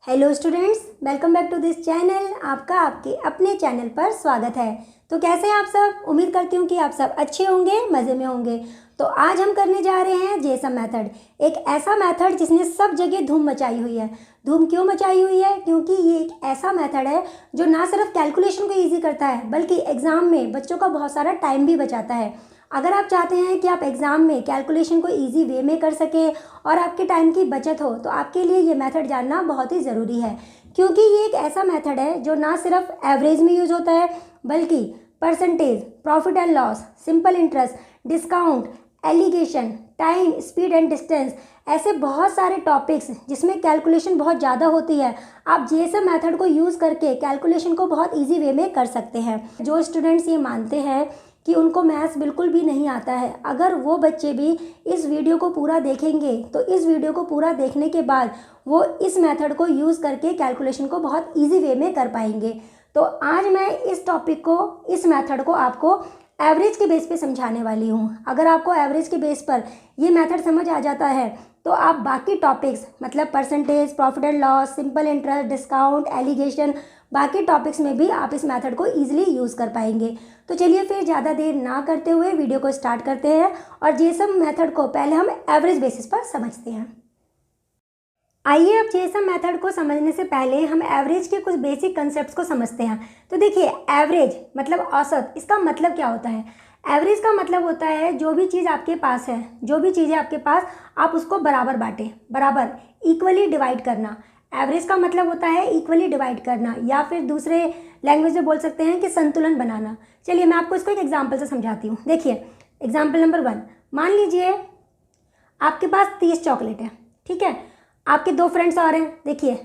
Hello students, welcome back to this channel. आपका आपके अपने चैनल पर स्वागत है। तो कैसे हैं आप सब? उम्मीद करती हूँ कि आप सब अच्छे होंगे, मज़े में होंगे। तो आज हम करने जा रहे हैं जेसम मेथड, एक ऐसा मेथड जिसने सब जगह धूम मचाई हुई है। धूम क्यों मचाई हुई है? क्योंकि ये एक ऐसा मेथड है जो ना सिर्फ कैलकुलेशन को ईजी करता है बल्कि एग्ज़ाम में बच्चों का बहुत सारा टाइम भी बचाता है। अगर आप चाहते हैं कि आप एग्ज़ाम में कैलकुलेशन को इजी वे में कर सकें और आपके टाइम की बचत हो, तो आपके लिए ये मेथड जानना बहुत ही ज़रूरी है। क्योंकि ये एक ऐसा मेथड है जो ना सिर्फ एवरेज में यूज़ होता है बल्कि percentage, profit and loss, simple interest, discount, alligation, time, speed and distance, ऐसे बहुत सारे टॉपिक्स जिसमें कैलकुलेशन बहुत ज़्यादा होती है, आप जेएसएम मेथड को यूज़ करके कैलकुलेशन को बहुत इजी वे में कर सकते हैं। जो स्टूडेंट्स ये मानते हैं कि उनको मैथ्स बिल्कुल भी नहीं आता है, अगर वो बच्चे भी इस वीडियो को पूरा देखेंगे तो इस वीडियो को पूरा देखने के बाद वो इस मेथड को यूज़ करके कैलकुलेशन को बहुत इजी वे में कर पाएंगे। तो आज मैं इस टॉपिक को, इस मेथड को आपको एवरेज के बेस पे समझाने वाली हूँ। अगर आपको एवरेज के बेस पर ये मेथड समझ आ जाता है तो आप बाकी टॉपिक्स मतलब percentage, profit and loss, simple interest, discount, alligation, बाकी टॉपिक्स में भी आप इस मेथड को ईजिली यूज़ कर पाएंगे। तो चलिए फिर ज़्यादा देर ना करते हुए वीडियो को स्टार्ट करते हैं और जेएसएम मेथड को पहले हम एवरेज बेसिस पर समझते हैं। आइए अब जेएसएम मेथड को समझने से पहले हम एवरेज के कुछ बेसिक कंसेप्ट्स को समझते हैं। तो देखिए, एवरेज मतलब औसत, इसका मतलब क्या होता है? एवरेज का मतलब होता है जो भी चीज़ आपके पास है, जो भी चीज़ है आपके पास, आप उसको बराबर बांटें, बराबर इक्वली डिवाइड करना। एवरेज का मतलब होता है इक्वली डिवाइड करना, या फिर दूसरे लैंग्वेज में बोल सकते हैं कि संतुलन बनाना। चलिए मैं आपको इसको एक एग्जाम्पल से समझाती हूँ। देखिए, एग्जाम्पल नंबर 1, मान लीजिए आपके पास 30 चॉकलेट है, ठीक है। आपके 2 फ्रेंड्स और हैं। देखिए,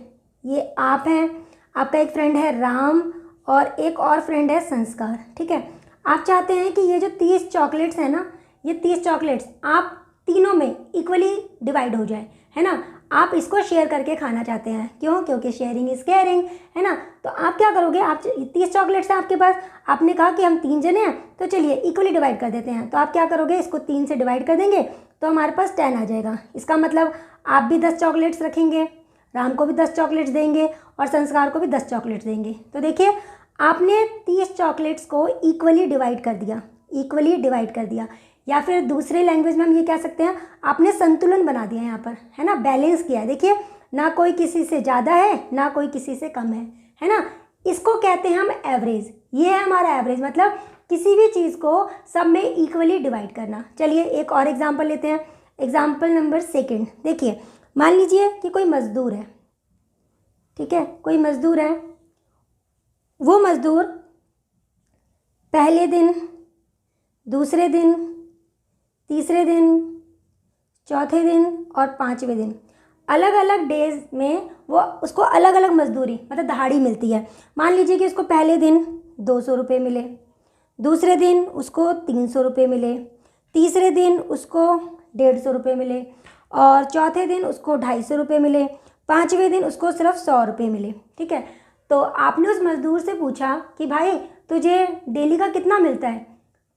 ये आप हैं, आपका एक फ्रेंड है राम और एक और फ्रेंड है संस्कार, ठीक है। आप चाहते हैं कि ये जो 30 चॉकलेट्स हैं ना, ये 30 चॉकलेट्स आप तीनों में इक्वली डिवाइड हो जाए, है ना। आप इसको शेयर करके खाना चाहते हैं। क्यों? क्योंकि शेयरिंग इज केयरिंग, है ना। तो आप क्या करोगे? आप 30 चॉकलेट्स हैं आपके पास, आपने कहा कि हम 3 जने हैं तो चलिए इक्वली डिवाइड कर देते हैं। तो आप क्या करोगे? इसको 3 से डिवाइड कर देंगे तो हमारे पास 10 आ जाएगा। इसका मतलब आप भी 10 चॉकलेट्स रखेंगे, राम को भी 10 चॉकलेट्स देंगे और संस्कार को भी 10 चॉकलेट्स देंगे। तो देखिए, आपने 30 चॉकलेट्स को इक्वली डिवाइड कर दिया, इक्वली डिवाइड कर दिया। या फिर दूसरे लैंग्वेज में हम ये कह सकते हैं, आपने संतुलन बना दिया यहाँ पर, है ना, बैलेंस किया है। देखिए, ना कोई किसी से ज़्यादा है ना कोई किसी से कम है ना। इसको कहते हैं हम एवरेज। ये है हमारा एवरेज, मतलब किसी भी चीज़ को सब में इक्वली डिवाइड करना। चलिए एक और एग्जाम्पल लेते हैं, एग्जाम्पल नंबर 2। देखिए, मान लीजिए कि कोई मज़दूर है, ठीक है, कोई मज़दूर है। वो मज़दूर पहले दिन, दूसरे दिन, तीसरे दिन, चौथे दिन और 5वें दिन, अलग अलग डेज में वो उसको अलग अलग मजदूरी मतलब दहाड़ी मिलती है। मान लीजिए कि उसको पहले दिन 200 रुपये मिले, दूसरे दिन उसको 300 रुपये मिले, तीसरे दिन उसको 150 रुपये मिले और चौथे दिन उसको 250 रुपये मिले, 5वें दिन उसको सिर्फ 100 रुपये मिले, ठीक है। तो आपने उस मज़दूर से पूछा कि भाई तुझे डेली का कितना मिलता है?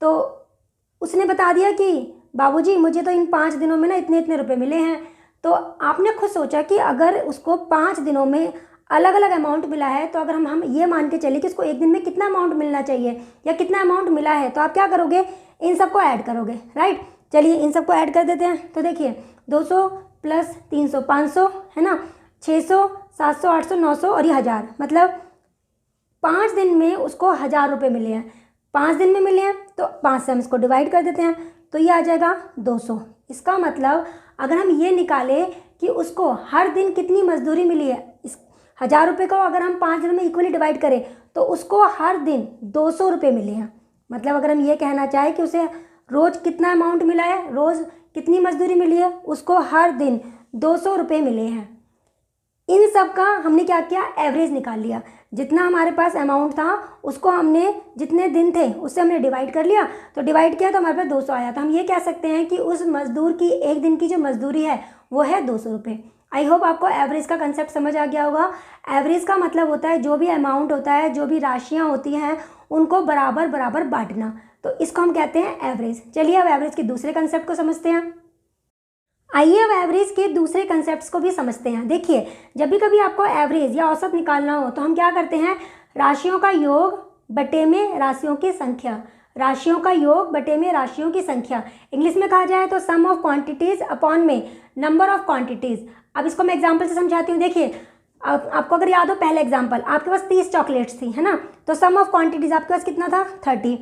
तो उसने बता दिया कि बाबूजी मुझे तो इन 5 दिनों में ना इतने इतने रुपए मिले हैं। तो आपने खुद सोचा कि अगर उसको 5 दिनों में अलग अलग अमाउंट मिला है तो अगर हम ये मान के चले कि उसको एक दिन में कितना अमाउंट मिलना चाहिए या कितना अमाउंट मिला है, तो आप क्या करोगे? इन सबको ऐड करोगे, राइट। चलिए इन सबको ऐड कर देते हैं। तो देखिए, 200 प्लस 300 500, है ना, 600, 700, 800, 900 और ये 1000, मतलब 5 दिन में उसको 1000 रुपये मिले हैं। 5 दिन में मिले हैं तो 5 से हम इसको डिवाइड कर देते हैं तो ये आ जाएगा 200। इसका मतलब अगर हम ये निकालें कि उसको हर दिन कितनी मजदूरी मिली है, इस 1000 रुपये को अगर हम 5 दिन में इक्वली डिवाइड करें तो उसको हर दिन 200 रुपये मिले हैं। मतलब अगर हम ये कहना चाहें कि उसे रोज़ कितना अमाउंट मिला है, रोज़ कितनी मजदूरी मिली है, उसको हर दिन 200 रुपये मिले हैं। इन सब का हमने क्या किया? एवरेज निकाल लिया। जितना हमारे पास अमाउंट था उसको हमने, जितने दिन थे उससे हमने डिवाइड कर लिया, तो डिवाइड किया तो हमारे पास 200 आया। तो हम ये कह सकते हैं कि उस मज़दूर की एक दिन की जो मजदूरी है वो है 200 रुपये। आई होप आपको एवरेज का कंसेप्ट समझ आ गया होगा। एवरेज का मतलब होता है जो भी अमाउंट होता है, जो भी राशियाँ होती हैं, उनको बराबर बराबर बांटना। तो इसको हम कहते हैं एवरेज। चलिए अब एवरेज के दूसरे कंसेप्ट को समझते हैं। आइए अब एवरेज के दूसरे कंसेप्ट्स को भी समझते हैं। देखिए, जब भी कभी आपको एवरेज या औसत निकालना हो तो हम क्या करते हैं, राशियों का योग बटे में राशियों की संख्या, राशियों का योग बटे में राशियों की संख्या, इंग्लिश में कहा जाए तो सम ऑफ क्वांटिटीज अपॉन में नंबर ऑफ क्वांटिटीज। अब इसको मैं एग्जांपल से समझाती हूँ। देखिए, आपको अगर याद हो पहला एग्जांपल, आपके पास 30 चॉकलेट्स थी, है ना, तो सम ऑफ क्वांटिटीज आपके पास कितना था, 30।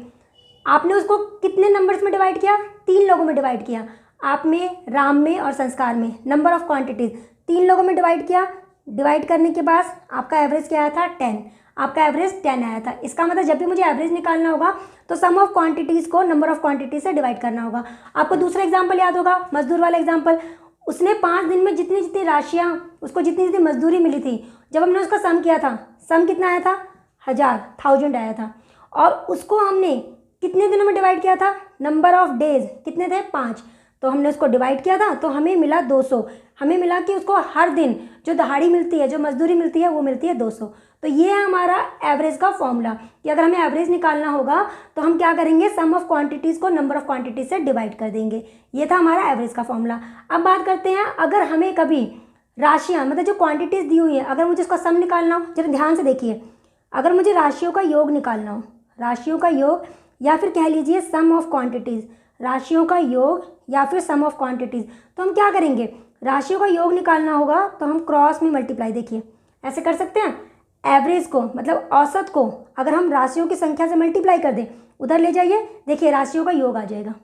आपने उसको कितने नंबर्स में डिवाइड किया, 3 लोगों में डिवाइड किया। आप में, राम में और संस्कार में नंबर ऑफ क्वांटिटीज 3 लोगों में डिवाइड किया। डिवाइड करने के बाद आपका एवरेज क्या आया था, 10। आपका एवरेज 10 आया था। इसका मतलब जब भी मुझे एवरेज निकालना होगा तो सम ऑफ क्वांटिटीज़ को नंबर ऑफ क्वांटिटीज से डिवाइड करना होगा। आपको दूसरा एग्जाम्पल याद होगा, मजदूर वाला एग्जाम्पल। उसने 5 दिन में जितनी जितनी राशियाँ, उसको जितनी जितनी मजदूरी मिली थी, जब हमने उसका सम किया था, सम कितना आया था, 1000 आया था। और उसको हमने कितने दिनों में डिवाइड किया था, नंबर ऑफ डेज कितने थे, 5। तो हमने उसको डिवाइड किया था तो हमें मिला 200। हमें मिला कि उसको हर दिन जो दहाड़ी मिलती है, जो मजदूरी मिलती है, वो मिलती है 200। तो ये है हमारा एवरेज का फॉर्मूला कि अगर हमें एवरेज निकालना होगा तो हम क्या करेंगे, सम ऑफ क्वांटिटीज़ को नंबर ऑफ क्वांटिटीज से डिवाइड कर देंगे। ये था हमारा एवरेज का फॉर्मूला। अब बात करते हैं, अगर हमें कभी राशियाँ, मतलब जो क्वांटिटीज़ दी हुई है, अगर मुझे उसका सम निकालना हो, जरा ध्यान से देखिए, अगर मुझे राशियों का योग निकालना हो, राशियों का योग या फिर कह लीजिए सम ऑफ क्वांटिटीज़, राशियों का योग या फिर सम ऑफ क्वांटिटीज़, तो हम क्या करेंगे, राशियों का योग निकालना होगा तो हम क्रॉस में मल्टीप्लाई, देखिए ऐसे कर सकते हैं, एवरेज को मतलब औसत को अगर हम राशियों की संख्या से मल्टीप्लाई कर दें, उधर ले जाइए, देखिए राशियों का योग आ जाएगा,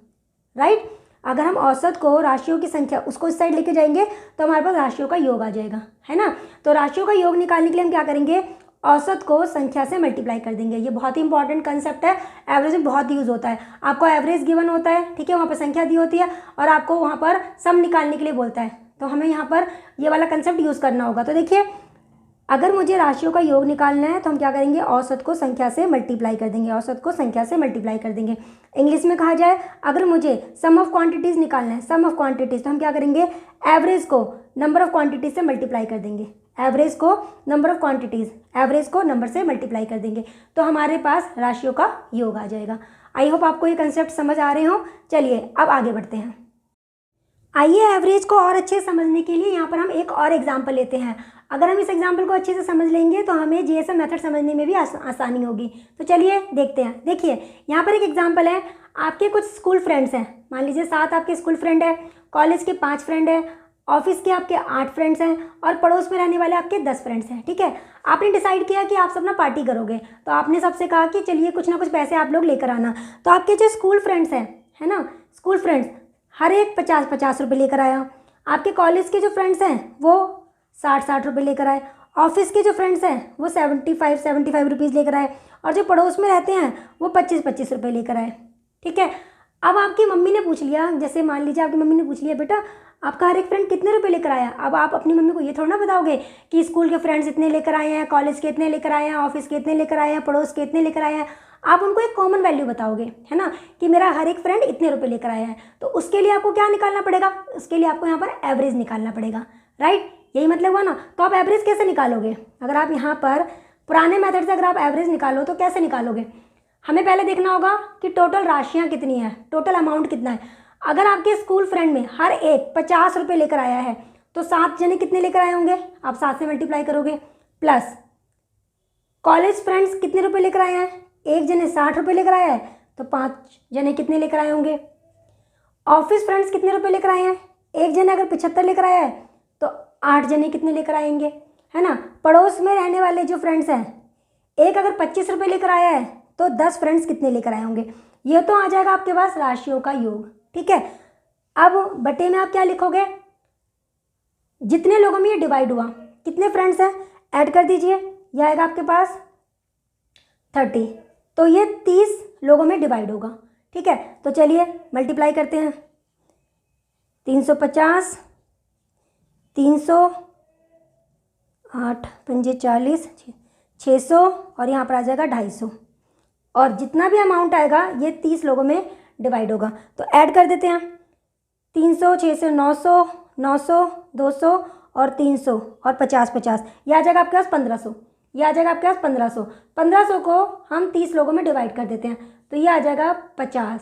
राइट। अगर हम औसत को राशियों की संख्या उसको इस साइड लेके जाएंगे तो हमारे पास राशियों का योग आ जाएगा, है ना। तो राशियों का योग निकालने के लिए हम क्या करेंगे, औसत को संख्या से मल्टीप्लाई कर देंगे। ये बहुत ही इंपॉर्टेंट कंसेप्ट है, एवरेज में बहुत यूज़ होता है। आपको एवरेज गिवन होता है, ठीक है, वहाँ पर संख्या दी होती है और आपको वहाँ पर सम निकालने के लिए बोलता है, तो हमें यहाँ पर ये वाला कंसेप्ट यूज़ करना होगा। तो देखिए, अगर मुझे राशियों का योग निकालना है तो हम क्या करेंगे, औसत को संख्या से मल्टीप्लाई कर देंगे, औसत को संख्या से मल्टीप्लाई कर देंगे। इंग्लिश में कहा जाए, अगर मुझे सम ऑफ क्वांटिटीज़ निकालना है, सम ऑफ क्वांटिटीज़, तो हम क्या करेंगे, एवरेज को नंबर ऑफ क्वांटिटीज से मल्टीप्लाई कर देंगे, एवरेज को नंबर ऑफ क्वांटिटीज़, एवरेज को नंबर से मल्टीप्लाई कर देंगे, तो हमारे पास राशियों का योग आ जाएगा। आई होप आपको ये कंसेप्ट समझ आ रहे हो। चलिए अब आगे बढ़ते हैं। आइए एवरेज को और अच्छे से समझने के लिए यहाँ पर हम एक और एग्जाम्पल लेते हैं। अगर हम इस एग्जाम्पल को अच्छे से समझ लेंगे तो हमें जीएसएम मेथड समझने में भी आसानी होगी। तो चलिए देखते हैं। देखिए, यहाँ पर एक एग्जाम्पल है, आपके कुछ स्कूल फ्रेंड्स हैं, मान लीजिए 7 आपके स्कूल फ्रेंड है, कॉलेज के 5 फ्रेंड है, ऑफिस के आपके 8 फ्रेंड्स हैं और पड़ोस में रहने वाले आपके 10 फ्रेंड्स हैं, ठीक है। आपने डिसाइड किया कि आप सब ना पार्टी करोगे, तो आपने सबसे कहा कि चलिए कुछ ना कुछ पैसे आप लोग लेकर आना। तो आपके जो स्कूल फ्रेंड्स हैं, है ना, स्कूल फ्रेंड्स हर एक 50-50 रुपये लेकर आया। आपके कॉलेज के जो फ्रेंड्स हैं वो 60-60 रुपये लेकर आए। ऑफिस के जो फ्रेंड्स हैं वो 75 रुपीज़ लेकर आए और जो पड़ोस में रहते हैं वो 25 रुपये लेकर आए, ठीक है। अब आपकी मम्मी ने पूछ लिया, जैसे मान लीजिए आपकी मम्मी ने पूछ लिया, बेटा आपका हर एक फ्रेंड कितने रुपए लेकर आया। अब आप अपनी मम्मी को ये थोड़ा ना बताओगे कि स्कूल के फ्रेंड्स इतने लेकर आए हैं, कॉलेज के इतने लेकर आए हैं, ऑफिस के इतने लेकर आए हैं, पड़ोस के इतने लेकर आए हैं। आप उनको एक कॉमन वैल्यू बताओगे, है ना, कि मेरा हर एक फ्रेंड इतने रुपए लेकर आया है। तो उसके लिए आपको क्या निकालना पड़ेगा, उसके लिए आपको यहाँ पर एवरेज निकालना पड़ेगा, राइट। यही मतलब हुआ ना। तो आप एवरेज कैसे निकालोगे, अगर आप यहाँ पर पुराने मेथड से अगर आप एवरेज निकालो तो कैसे निकालोगे, हमें पहले देखना होगा कि टोटल राशियाँ कितनी है, टोटल अमाउंट कितना है। अगर आपके स्कूल फ्रेंड में हर एक 50 रुपये लेकर आया है तो 7 जने कितने लेकर आए होंगे, आप 7 से मल्टीप्लाई करोगे। प्लस कॉलेज फ्रेंड्स कितने रुपए लेकर आए हैं, एक जने 60 रुपये लेकर आया है तो 5 जने कितने लेकर आए होंगे। ऑफिस फ्रेंड्स कितने रुपये लेकर आए हैं, एक जने अगर 75 लेकर आया है तो 8 जने कितने लेकर आएंगे, है ना। पड़ोस में रहने वाले जो फ्रेंड्स हैं, एक अगर 25 रुपये लेकर आया है तो 10 फ्रेंड्स कितने लेकर आए होंगे। ये तो आ जाएगा आपके पास राशियों का योग, ठीक है। अब बटे में आप क्या लिखोगे, जितने लोगों में ये डिवाइड हुआ, कितने फ्रेंड्स हैं ऐड कर दीजिए, यह आएगा आपके पास 30। तो ये 30 लोगों में डिवाइड होगा, ठीक है। तो चलिए मल्टीप्लाई करते हैं, 350, 300, 8 पंजे 40, 600 और यहाँ पर आ जाएगा 250 और जितना भी अमाउंट आएगा ये 30 लोगों में डिवाइड होगा। तो ऐड कर देते हैं, 300, 600, 900, 900, 200 और 300 और 50-50, यह आ जाएगा आपके पास 1500, यह आ जाएगा आपके पास 1500। 1500 को हम 30 लोगों में डिवाइड कर देते हैं तो ये आ जाएगा 50।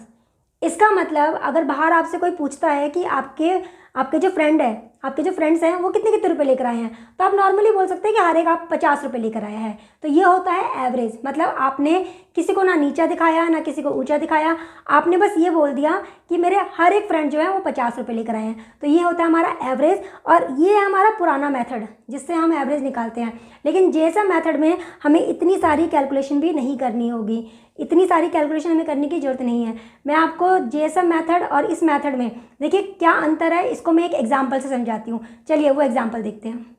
इसका मतलब अगर बाहर आपसे कोई पूछता है कि आपके आपके जो फ्रेंड है, आपके जो फ्रेंड्स हैं वो कितने कितने रुपए लेकर आए हैं, तो आप नॉर्मली बोल सकते हैं कि हर एक आप 50 रुपये लेकर आया है। तो ये होता है एवरेज, मतलब आपने किसी को ना नीचा दिखाया ना किसी को ऊंचा दिखाया, आपने बस ये बोल दिया कि मेरे हर एक फ्रेंड जो है वो 50 रुपये लेकर आए हैं। तो ये होता है हमारा एवरेज, और ये है हमारा पुराना मेथड जिससे हम एवरेज निकालते हैं। लेकिन जेएसएम मेथड में हमें इतनी सारी कैलकुलेशन भी नहीं करनी होगी, इतनी सारी कैलकुलेशन हमें करने की ज़रूरत नहीं है। मैं आपको जेएसएम मेथड और इस मेथड में देखिए क्या अंतर है, इसको मैं एक एग्जांपल से समझाती हूँ। चलिए वो एग्जांपल देखते हैं।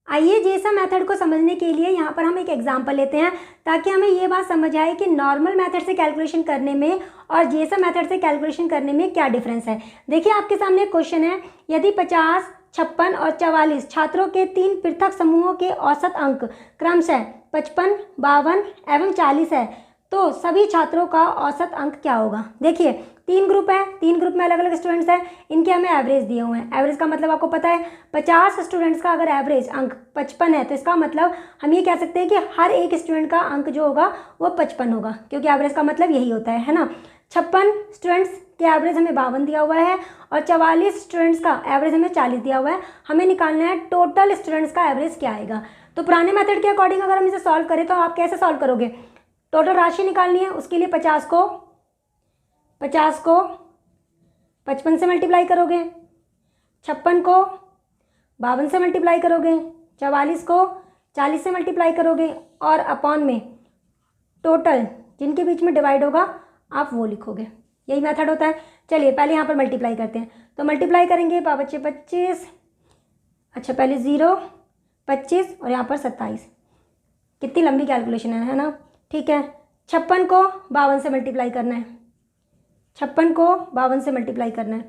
आइए जेएसएम मेथड को समझने के लिए यहाँ पर हम एक एग्जांपल लेते हैं, ताकि हमें ये बात समझ आए कि नॉर्मल मेथड से कैलकुलेशन करने में और जेएसएम मेथड से कैलकुलेशन करने में क्या डिफरेंस है। देखिए आपके सामने एक क्वेश्चन है, यदि 50, 56 और 44 छात्रों के 3 पृथक समूहों के औसत अंक क्रमशः 55, 52 एवं 40 है, तो सभी छात्रों का औसत अंक क्या होगा। देखिए 3 ग्रुप है, 3 ग्रुप में अलग अलग स्टूडेंट्स हैं, इनके हमें एवरेज दिए हुए हैं। एवरेज का मतलब आपको पता है, 50 स्टूडेंट्स का अगर एवरेज अंक 55 है तो इसका मतलब हम ये कह सकते हैं कि हर एक स्टूडेंट का अंक जो होगा वो 55 होगा, क्योंकि एवरेज का मतलब यही होता है ना। 56 स्टूडेंट्स के एवरेज हमें 52 दिया हुआ है और 44 स्टूडेंट्स का एवरेज हमें 40 दिया हुआ है। हमें निकालना है टोटल स्टूडेंट्स का एवरेज क्या आएगा। तो पुराने मेथड के अकॉर्डिंग अगर हम इसे सॉल्व करें तो आप कैसे सॉल्व करोगे, टोटल राशि निकालनी है, उसके लिए 50 को 55 से मल्टीप्लाई करोगे, 56 को 52 से मल्टीप्लाई करोगे, 44 को 40 से मल्टीप्लाई करोगे और अपॉन में टोटल जिनके बीच में डिवाइड होगा आप वो लिखोगे। यही मेथड होता है। चलिए पहले यहाँ पर मल्टीप्लाई करते हैं, तो मल्टीप्लाई करेंगे 5 × 25, अच्छा पहले 0, 25 और यहाँ पर 27। कितनी लंबी कैलकुलेशन है ना। ठीक है, 56 को 52 से मल्टीप्लाई करना है, 56 को 52 से मल्टीप्लाई करना है,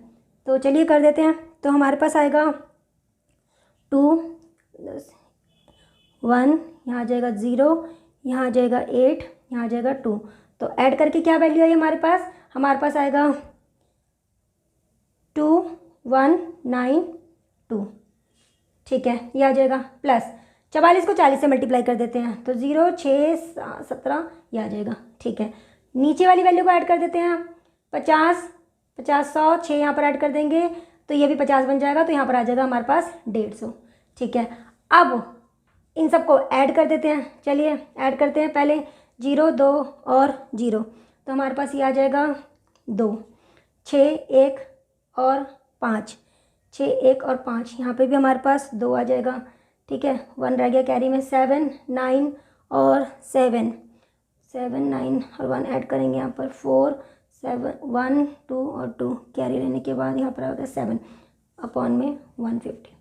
तो चलिए कर देते हैं। तो हमारे पास आएगा 2, 1, यहाँ आ जाएगा 0, यहाँ आ जाएगा 8, यहाँ आ जाएगा 2। तो ऐड करके क्या वैल्यू आई हमारे पास आएगा 2192। ठीक है, ये आ जाएगा प्लस 44 को 40 से मल्टीप्लाई कर देते हैं, तो 0, 6, 17 ये आ जाएगा। ठीक है, नीचे वाली वैल्यू को ऐड कर देते हैं, 50, 100, 6 यहाँ पर ऐड कर देंगे तो ये भी 50 बन जाएगा, तो यहाँ पर आ जाएगा हमारे पास 150। ठीक है, अब इन सबको ऐड कर देते हैं। चलिए ऐड करते हैं, पहले 0, 2 और 0, तो हमारे पास ये आ जाएगा 2, 6, 1 और 5, 6, 1 और 5, यहाँ पे भी हमारे पास 2 आ जाएगा। ठीक है, 1 रह गया कैरी में, 7, 9 और 7, 9 और 1 ऐड करेंगे यहाँ पर 4, 7, 1, 2 और 2 कैरी लेने के बाद यहाँ पर आ गया 7 अपॉन में 150।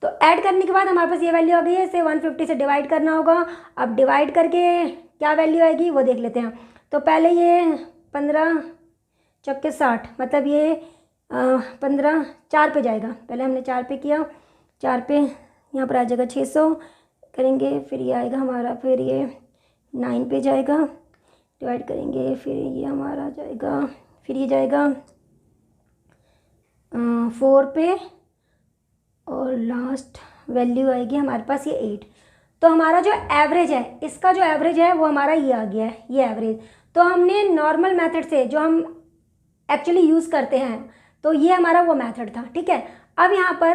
तो ऐड करने के बाद हमारे पास ये वैल्यू आ गई है, इसे 150 से डिवाइड करना होगा। अब डिवाइड करके क्या वैल्यू आएगी वो देख लेते हैं। तो पहले ये 15 चौके 60, मतलब ये 15 4 पे जाएगा, पहले हमने 4 पे किया, 4 पे यहाँ पर आ जाएगा 600 करेंगे, फिर ये आएगा हमारा, फिर ये 9 पे जाएगा, डिवाइड करेंगे, फिर ये हमारा जाएगा, फिर ये जाएगा 4 पे और लास्ट वैल्यू आएगी हमारे पास ये 8। तो हमारा जो एवरेज है, इसका जो एवरेज है वो हमारा ये आ गया है, ये एवरेज। तो हमने नॉर्मल मेथड से जो हम एक्चुअली यूज़ करते हैं, तो ये हमारा वो मेथड था। ठीक है, अब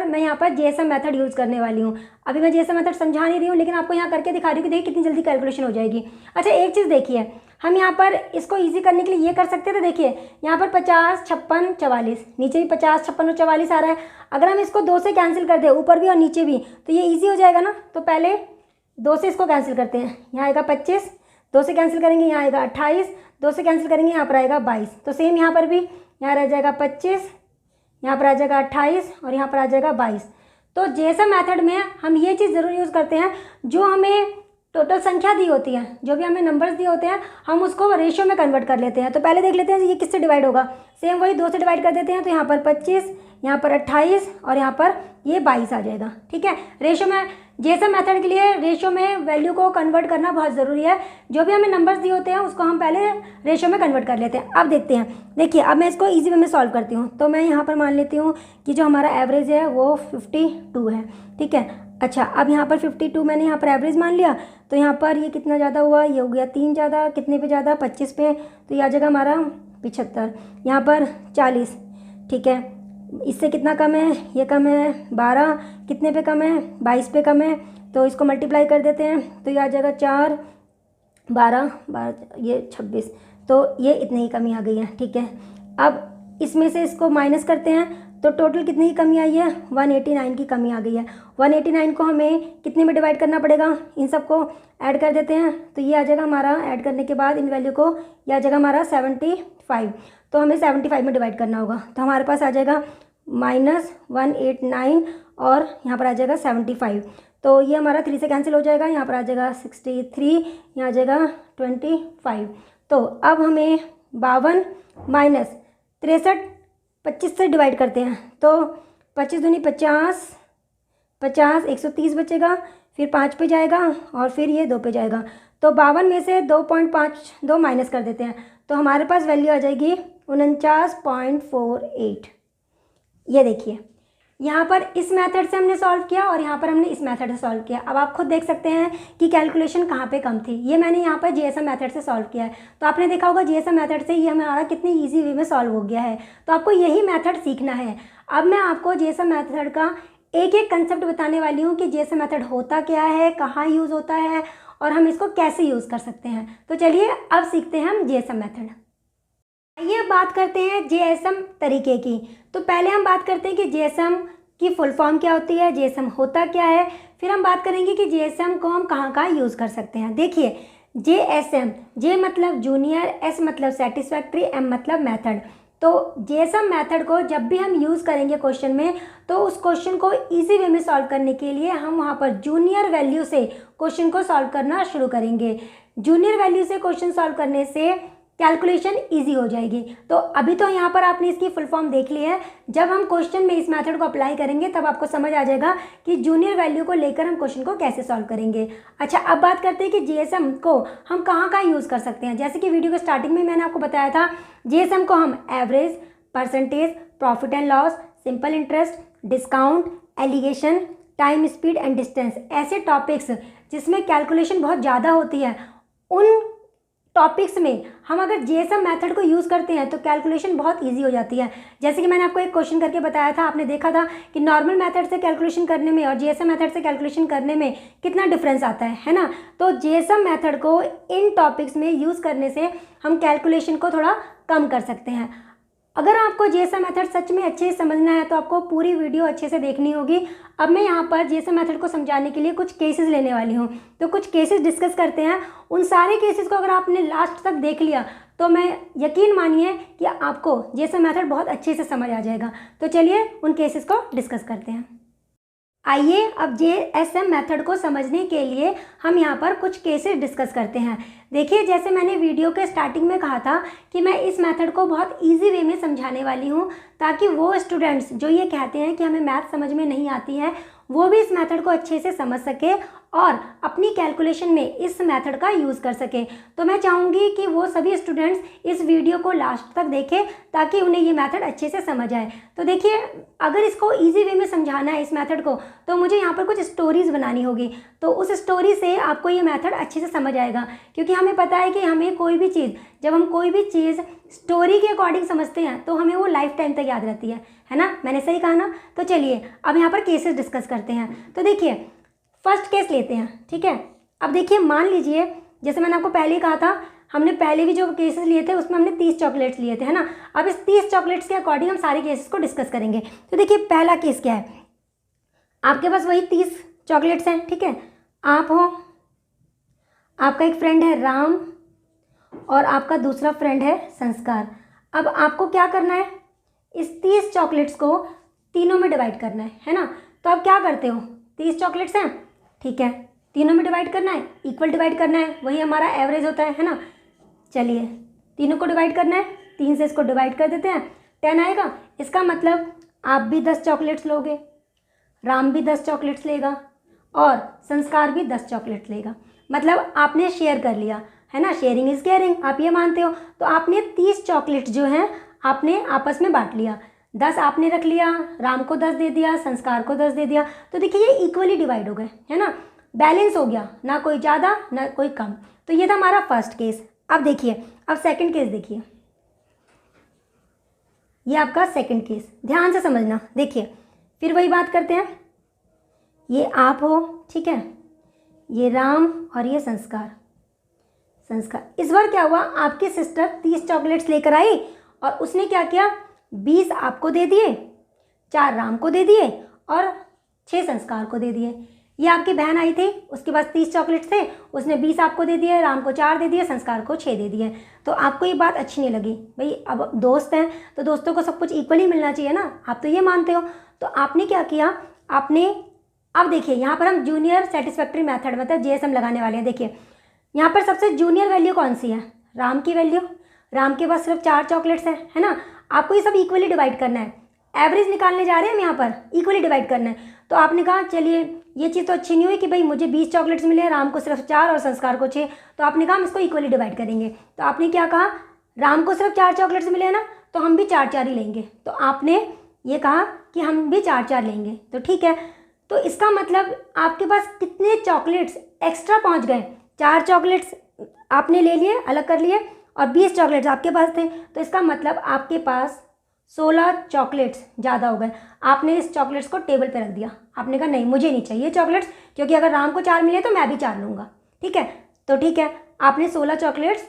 मैं यहाँ पर जेएसएम मेथड यूज़ करने वाली हूँ। अभी मैं जेएसएम मेथड समझा नहीं रही हूँ, लेकिन आपको यहाँ करके दिखा रही हूँ कि देखिए कितनी जल्दी कैलकुलेशन हो जाएगी। अच्छा एक चीज़ देखिए, हम यहाँ पर इसको इजी करने के लिए ये कर सकते थे, देखिए यहाँ पर 50, 56, 44, नीचे भी 50, 56 और 44 आ रहा है। अगर हम इसको 2 से कैंसिल कर दें, ऊपर भी और नीचे भी, तो ये ईजी हो जाएगा ना। तो पहले 2 से इसको कैंसिल करते हैं, यहाँ आएगा 25, 2 से कैंसिल करेंगे यहाँ आएगा 28, 2 से कैंसिल करेंगे यहाँ पर आएगा 22। तो सेम यहाँ पर भी, यहाँ रह जाएगा 25, यहाँ पर आ जाएगा 28 और यहाँ पर आ जाएगा 22। तो जेएसएम मेथड में हम ये चीज़ ज़रूर यूज़ करते हैं, जो हमें टोटल संख्या दी होती है, जो भी हमें नंबर्स दिए होते हैं, हम उसको रेशियो में कन्वर्ट कर लेते हैं। तो पहले देख लेते हैं ये किससे डिवाइड होगा। सेम वही 2 से डिवाइड कर देते हैं, तो यहाँ पर 25, यहाँ पर 28 और यहाँ पर ये 22 आ जाएगा। ठीक है, रेशियो में, जेएसएम मेथड के लिए रेशियो में वैल्यू को कन्वर्ट करना बहुत ज़रूरी है। जो भी हमें नंबर्स दिए होते हैं उसको हम पहले रेशियो में कन्वर्ट कर लेते हैं। अब देखते हैं, देखिए अब मैं इसको ईजी वे में सॉल्व करती हूँ। तो मैं यहाँ पर मान लेती हूँ कि जो हमारा एवरेज है वो 52 है। ठीक है, अच्छा अब यहाँ पर 52 मैंने यहाँ पर एवरेज मान लिया, तो यहाँ पर ये कितना ज़्यादा हुआ, ये हो गया 3 ज़्यादा, कितने पे ज़्यादा, 25 पे, तो ये आ जाएगा हमारा 75, यहाँ पर 40। ठीक है, इससे कितना कम है, ये कम है 12, कितने पे कम है 22 पे कम है, तो इसको मल्टीप्लाई कर देते हैं तो ये आ जाएगा 4 12 12 ये 26, तो ये इतनी ही कमी आ गई है। ठीक है, अब इसमें से इसको माइनस करते हैं तो टोटल कितनी की कमी आई है, 189 की कमी आ गई है। 189 को हमें कितने में डिवाइड करना पड़ेगा, इन सबको ऐड कर देते हैं तो ये आ जाएगा हमारा, ऐड करने के बाद इन वैल्यू को ये आ जाएगा हमारा 75, तो हमें 75 में डिवाइड करना होगा तो हमारे पास आ जाएगा -189 और यहाँ पर आ जाएगा 75, तो ये हमारा 3 से कैंसिल हो जाएगा, यहाँ पर आ जाएगा 63, यहाँ आ जाएगा 25। तो अब हमें 52 माइनस 63 25 से डिवाइड करते हैं तो 25 दूनी 50, 50 130 बचेगा, फिर 5 पे जाएगा और फिर ये 2 पे जाएगा, तो 52 में से 2.52 माइनस कर देते हैं तो हमारे पास वैल्यू आ जाएगी 49.48। ये देखिए यहाँ पर इस मेथड से हमने सॉल्व किया और यहाँ पर हमने इस मेथड से सॉल्व किया। अब आप खुद देख सकते हैं कि कैलकुलेशन कहाँ पे कम थी। ये मैंने यहाँ पर जीएसएम मेथड से सॉल्व किया है, तो आपने देखा होगा जीएसएम मेथड से ये हमारा कितनी इजी वे में सॉल्व हो गया है। तो आपको यही मेथड सीखना है। अब मैं आपको जीएसएम मेथड का एक एक कंसेप्ट बताने वाली हूँ कि जीएसएम मेथड होता क्या है, कहाँ यूज़ होता है और हम इसको कैसे यूज़ कर सकते हैं। तो चलिए अब सीखते हैं हम जीएसएम मेथड। आइए बात करते हैं जीएसएम तरीके की। तो पहले हम बात करते हैं कि जीएसएम की फुल फॉर्म क्या होती है, जीएसएम होता क्या है, फिर हम बात करेंगे कि जीएसएम को हम कहाँ कहाँ यूज़ कर सकते हैं। देखिए जीएसएम, जे मतलब जूनियर, एस मतलब सेटिस्फैक्ट्री, एम मतलब मेथड। तो जीएसएम मेथड को जब भी हम यूज़ करेंगे क्वेश्चन में तो उस क्वेश्चन को इजी वे में सॉल्व करने के लिए हम वहाँ पर जूनियर वैल्यू से क्वेश्चन को सॉल्व करना शुरू करेंगे। जूनियर वैल्यू से क्वेश्चन सॉल्व करने से कैलकुलेशन इजी हो जाएगी। तो अभी तो यहाँ पर आपने इसकी फुल फॉर्म देख ली है, जब हम क्वेश्चन में इस मेथड को अप्लाई करेंगे तब आपको समझ आ जाएगा कि जूनियर वैल्यू को लेकर हम क्वेश्चन को कैसे सॉल्व करेंगे। अच्छा, अब बात करते हैं कि जीएसएम को हम कहाँ कहाँ यूज़ कर सकते हैं। जैसे कि वीडियो के स्टार्टिंग में मैंने आपको बताया था, जीएसएम को हम average, percentage, profit and loss, simple interest, discount, alligation, time, speed and distance, ऐसे टॉपिक्स जिसमें कैलकुलेशन बहुत ज़्यादा होती है, उन टॉपिक्स में हम अगर जीएसएम मेथड को यूज़ करते हैं तो कैलकुलेशन बहुत इजी हो जाती है। जैसे कि मैंने आपको एक क्वेश्चन करके बताया था, आपने देखा था कि नॉर्मल मेथड से कैलकुलेशन करने में और जीएसएम मेथड से कैलकुलेशन करने में कितना डिफरेंस आता है ना। तो जीएसएम मेथड को इन टॉपिक्स में यूज़ करने से हम कैलकुलेशन को थोड़ा कम कर सकते हैं। अगर आपको जीएसएम मेथड सच में अच्छे से समझना है तो आपको पूरी वीडियो अच्छे से देखनी होगी। अब मैं यहाँ पर जीएसएम मेथड को समझाने के लिए कुछ केसेस लेने वाली हूँ, तो कुछ केसेस डिस्कस करते हैं। उन सारे केसेस को अगर आपने लास्ट तक देख लिया तो मैं यकीन मानिए कि आपको जीएसएम मेथड बहुत अच्छे से समझ आ जाएगा। तो चलिए उन केसेस को डिस्कस करते हैं। आइए अब जीएसएम मेथड को समझने के लिए हम यहाँ पर कुछ केसेस डिस्कस करते हैं। देखिए, जैसे मैंने वीडियो के स्टार्टिंग में कहा था कि मैं इस मेथड को बहुत इजी वे में समझाने वाली हूँ, ताकि वो स्टूडेंट्स जो ये कहते हैं कि हमें मैथ समझ में नहीं आती है, वो भी इस मेथड को अच्छे से समझ सके और अपनी कैलकुलेशन में इस मेथड का यूज़ कर सके। तो मैं चाहूँगी कि वो सभी स्टूडेंट्स इस वीडियो को लास्ट तक देखें ताकि उन्हें ये मेथड अच्छे से समझ आए। तो देखिए, अगर इसको इजी वे में समझाना है इस मेथड को, तो मुझे यहाँ पर कुछ स्टोरीज़ बनानी होगी। तो उस स्टोरी से आपको ये मेथड अच्छे से समझ आएगा, क्योंकि हमें पता है कि हमें कोई भी चीज़, जब हम कोई भी चीज़ स्टोरी के अकॉर्डिंग समझते हैं तो हमें वो लाइफ टाइम तक याद रहती है ना। मैंने सही कहा ना। तो चलिए अब यहाँ पर केसेस डिस्कस करते हैं। तो देखिए, फर्स्ट केस लेते हैं, ठीक है। अब देखिए, मान लीजिए जैसे मैंने आपको पहले ही कहा था, हमने पहले भी जो केसेस लिए थे उसमें हमने 30 चॉकलेट्स लिए थे, है ना। अब इस 30 चॉकलेट्स के अकॉर्डिंग हम सारे केसेस को डिस्कस करेंगे। तो देखिए, पहला केस क्या है, आपके पास वही 30 चॉकलेट्स हैं, ठीक है। आप हो, आपका एक फ्रेंड है राम और आपका दूसरा फ्रेंड है संस्कार। अब आपको क्या करना है, इस 30 चॉकलेट्स को तीनों में डिवाइड करना है ना। तो आप क्या करते हो, 30 चॉकलेट्स हैं, ठीक है, तीनों में डिवाइड करना है, इक्वल डिवाइड करना है, वही हमारा एवरेज होता है ना। चलिए, तीनों को डिवाइड करना है, 3 से इसको डिवाइड कर देते हैं, 10 आएगा। इसका मतलब आप भी 10 चॉकलेट्स लोगे, राम भी 10 चॉकलेट्स लेगा और संस्कार भी 10 चॉकलेट्स लेगा। मतलब आपने शेयर कर लिया, है ना। शेयरिंग इज़ केयरिंग, आप ये मानते हो। तो आपने 30 चॉकलेट्स जो हैं आपने आपस में बांट लिया। 10 आपने रख लिया, राम को 10 दे दिया, संस्कार को 10 दे दिया। तो देखिए, ये इक्वली डिवाइड हो गए, है ना, बैलेंस हो गया, ना कोई ज़्यादा ना कोई कम। तो ये था हमारा फर्स्ट केस। अब देखिए, अब सेकंड केस देखिए। ये आपका सेकंड केस, ध्यान से समझना। देखिए फिर वही बात करते हैं, ये आप हो, ठीक है, ये राम और ये संस्कार। इस बार क्या हुआ, आपकी सिस्टर 30 चॉकलेट्स लेकर आई और उसने क्या किया, 20 आपको दे दिए, 4 राम को दे दिए और 6 संस्कार को दे दिए। ये आपकी बहन आई थी, उसके पास 30 चॉकलेट्स थे, उसने 20 आपको दे दिए, राम को 4 दे दिए, संस्कार को 6 दे दिए। तो आपको ये बात अच्छी नहीं लगी, भाई अब दोस्त हैं तो दोस्तों को सब कुछ इक्वली मिलना चाहिए ना, आप तो ये मानते हो। तो आपने क्या किया, आपने, अब देखिए यहाँ पर हम जूनियर सेटिस्फैक्ट्री मेथड मतलब JSM लगाने वाले हैं। देखिए यहाँ पर सबसे जूनियर वैल्यू कौन सी है, राम की वैल्यू। राम के पास सिर्फ 4 चॉकलेट्स हैं, है ना। आपको ये सब इक्वली डिवाइड करना है, एवरेज निकालने जा रहे हैं हम यहाँ पर, इक्वली डिवाइड करना है। तो आपने कहा चलिए ये चीज़ तो अच्छी नहीं हुई कि भाई मुझे 20 चॉकलेट्स मिले, राम को सिर्फ 4 और संस्कार को 6, तो आपने कहा हम इसको इक्वली डिवाइड करेंगे। तो आपने क्या कहा, राम को सिर्फ 4 चॉकलेट्स मिले हैं ना, तो हम भी 4-4 ही लेंगे। तो आपने ये कहा कि हम भी 4-4 लेंगे, तो ठीक है। तो इसका मतलब आपके पास कितने चॉकलेट्स एक्स्ट्रा पहुँच गए, 4 चॉकलेट्स आपने ले लिए, अलग कर लिए, और 20 चॉकलेट्स आपके पास थे। तो इसका मतलब आपके पास 16 चॉकलेट्स ज़्यादा हो गए। आपने इस चॉकलेट्स को टेबल पे रख दिया, आपने कहा नहीं मुझे नहीं चाहिए चॉकलेट्स, क्योंकि अगर राम को 4 मिले तो मैं भी 4 लूँगा, ठीक है। तो ठीक है, आपने 16 चॉकलेट्स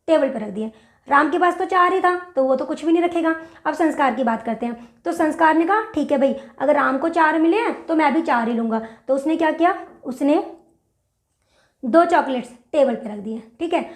टेबल पे रख दिए। राम के पास तो 4 ही था, तो वो तो कुछ भी नहीं रखेगा। अब संस्कार की बात करते हैं। तो संस्कार ने कहा ठीक है भाई, अगर राम को 4 मिले हैं तो मैं भी 4 ही लूँगा। तो उसने क्या किया, उसने 2 चॉकलेट्स टेबल पे रख दिए, ठीक है।